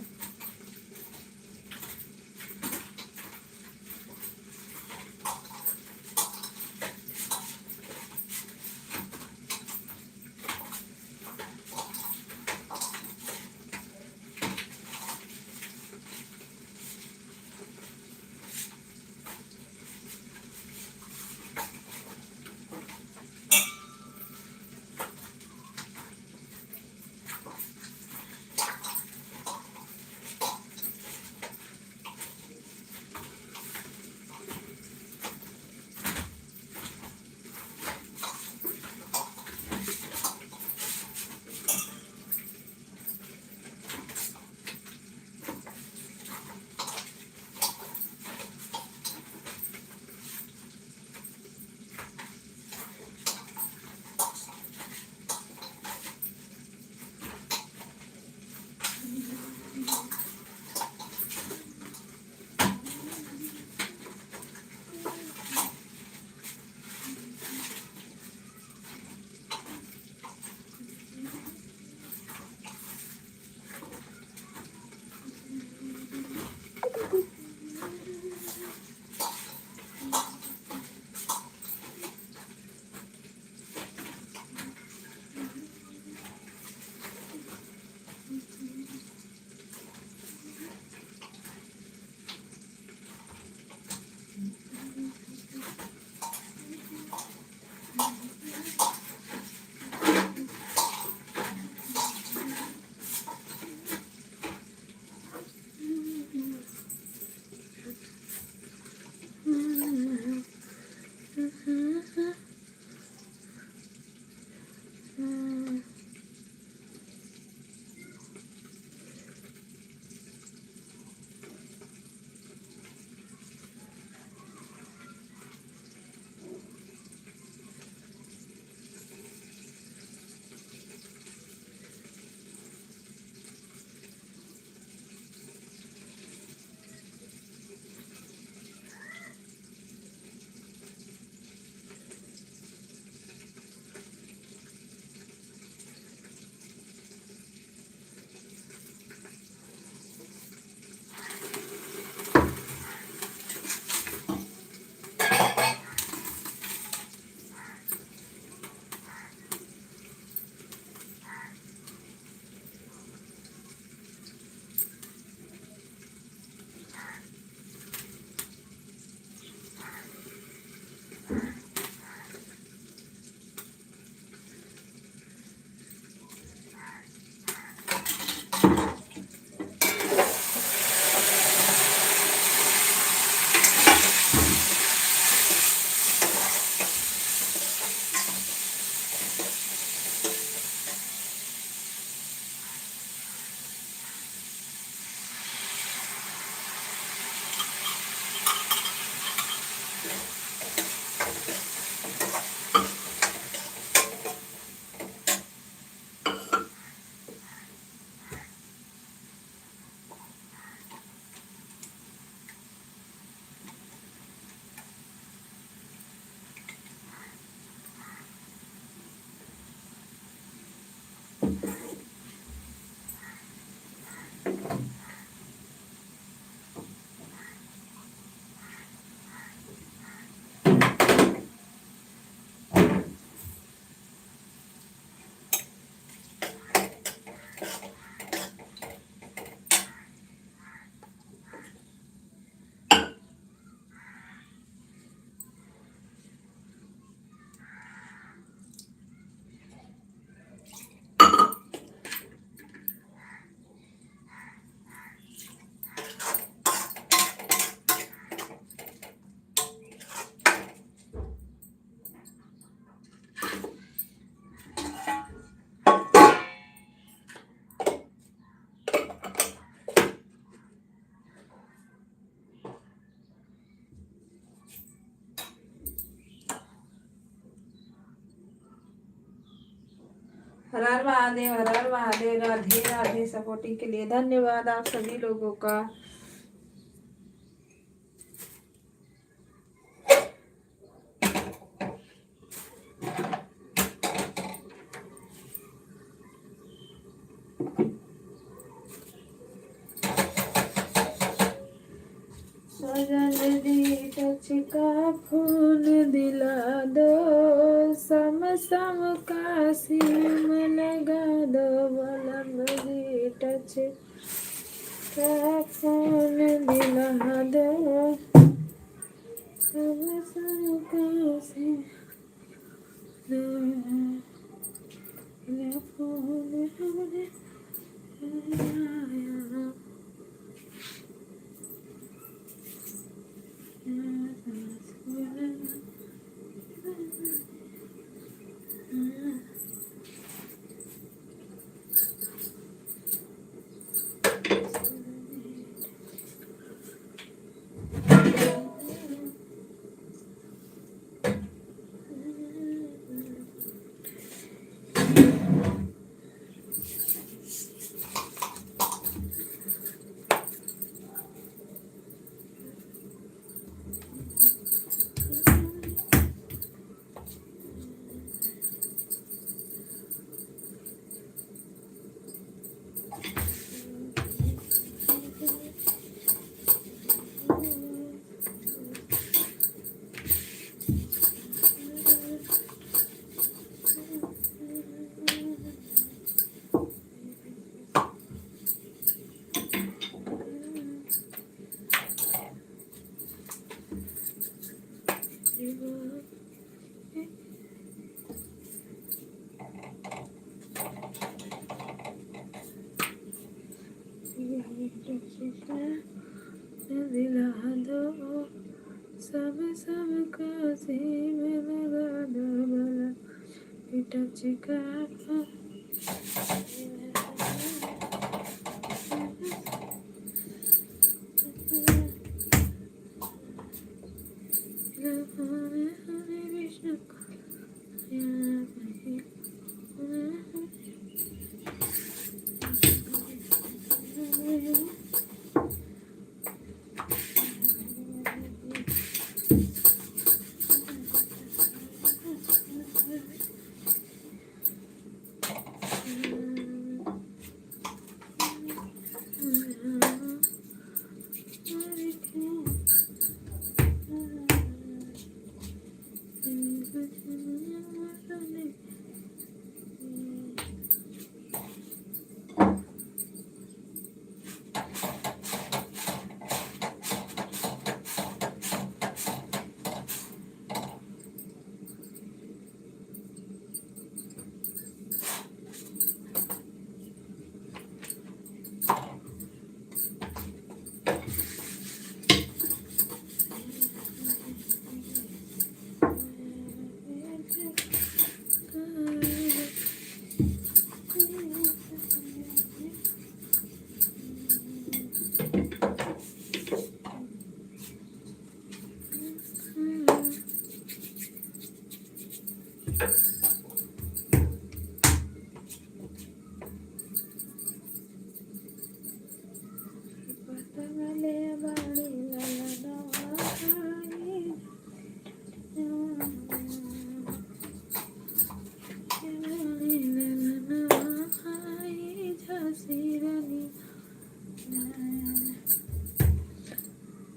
[SPEAKER 1] हर हर महादेव, हर हर महादेव। राधे राधे। सपोर्टिंग के लिए धन्यवाद आप सभी लोगों का। सजन दी टच का फोन दिला दो, सम सम का सिम लगा दो। बलम दी टच का फोन दिला दो, सम सम का सिम फोन हमने दिला दो, सब सब का सिम लगा दो। बलम दी टच का विष्णु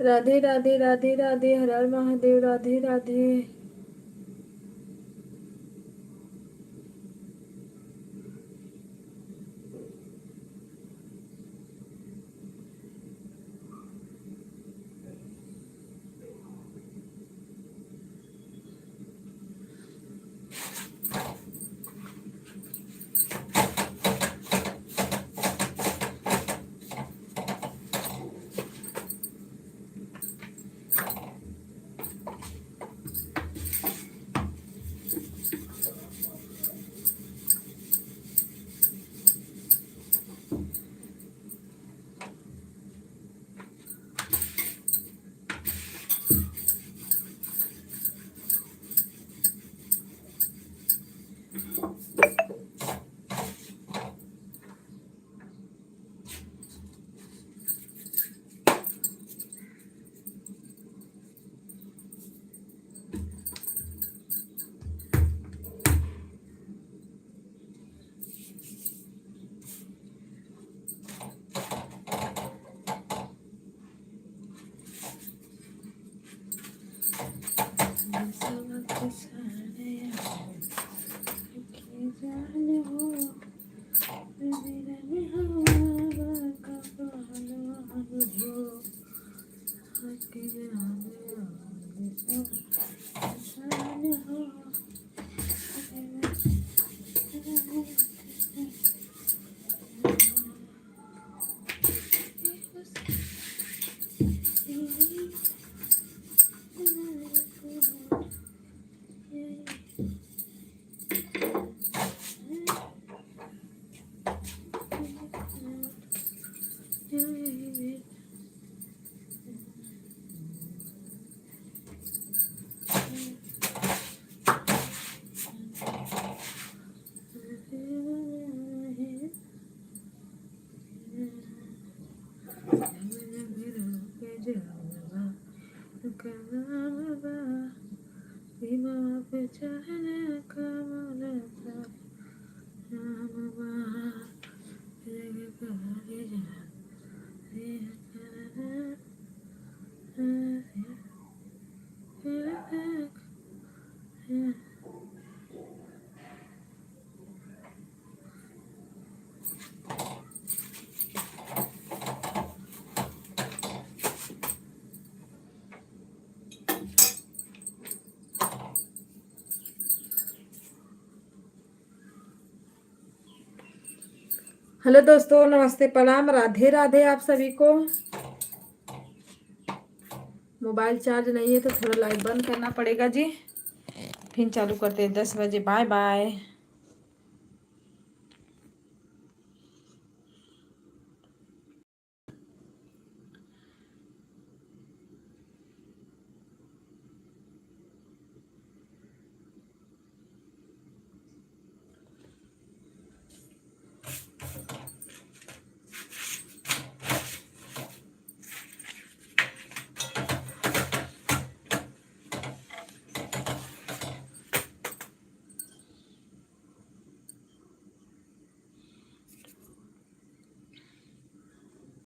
[SPEAKER 1] राधे राधे राधे राधे। हर हर महादेव। राधे राधे। हेलो दोस्तों, नमस्ते, प्रणाम, राधे राधे आप सभी को। मोबाइल चार्ज नहीं है तो थोड़ा लाइट बंद करना पड़ेगा जी, फिर चालू करते हैं 10 बजे। Bye bye.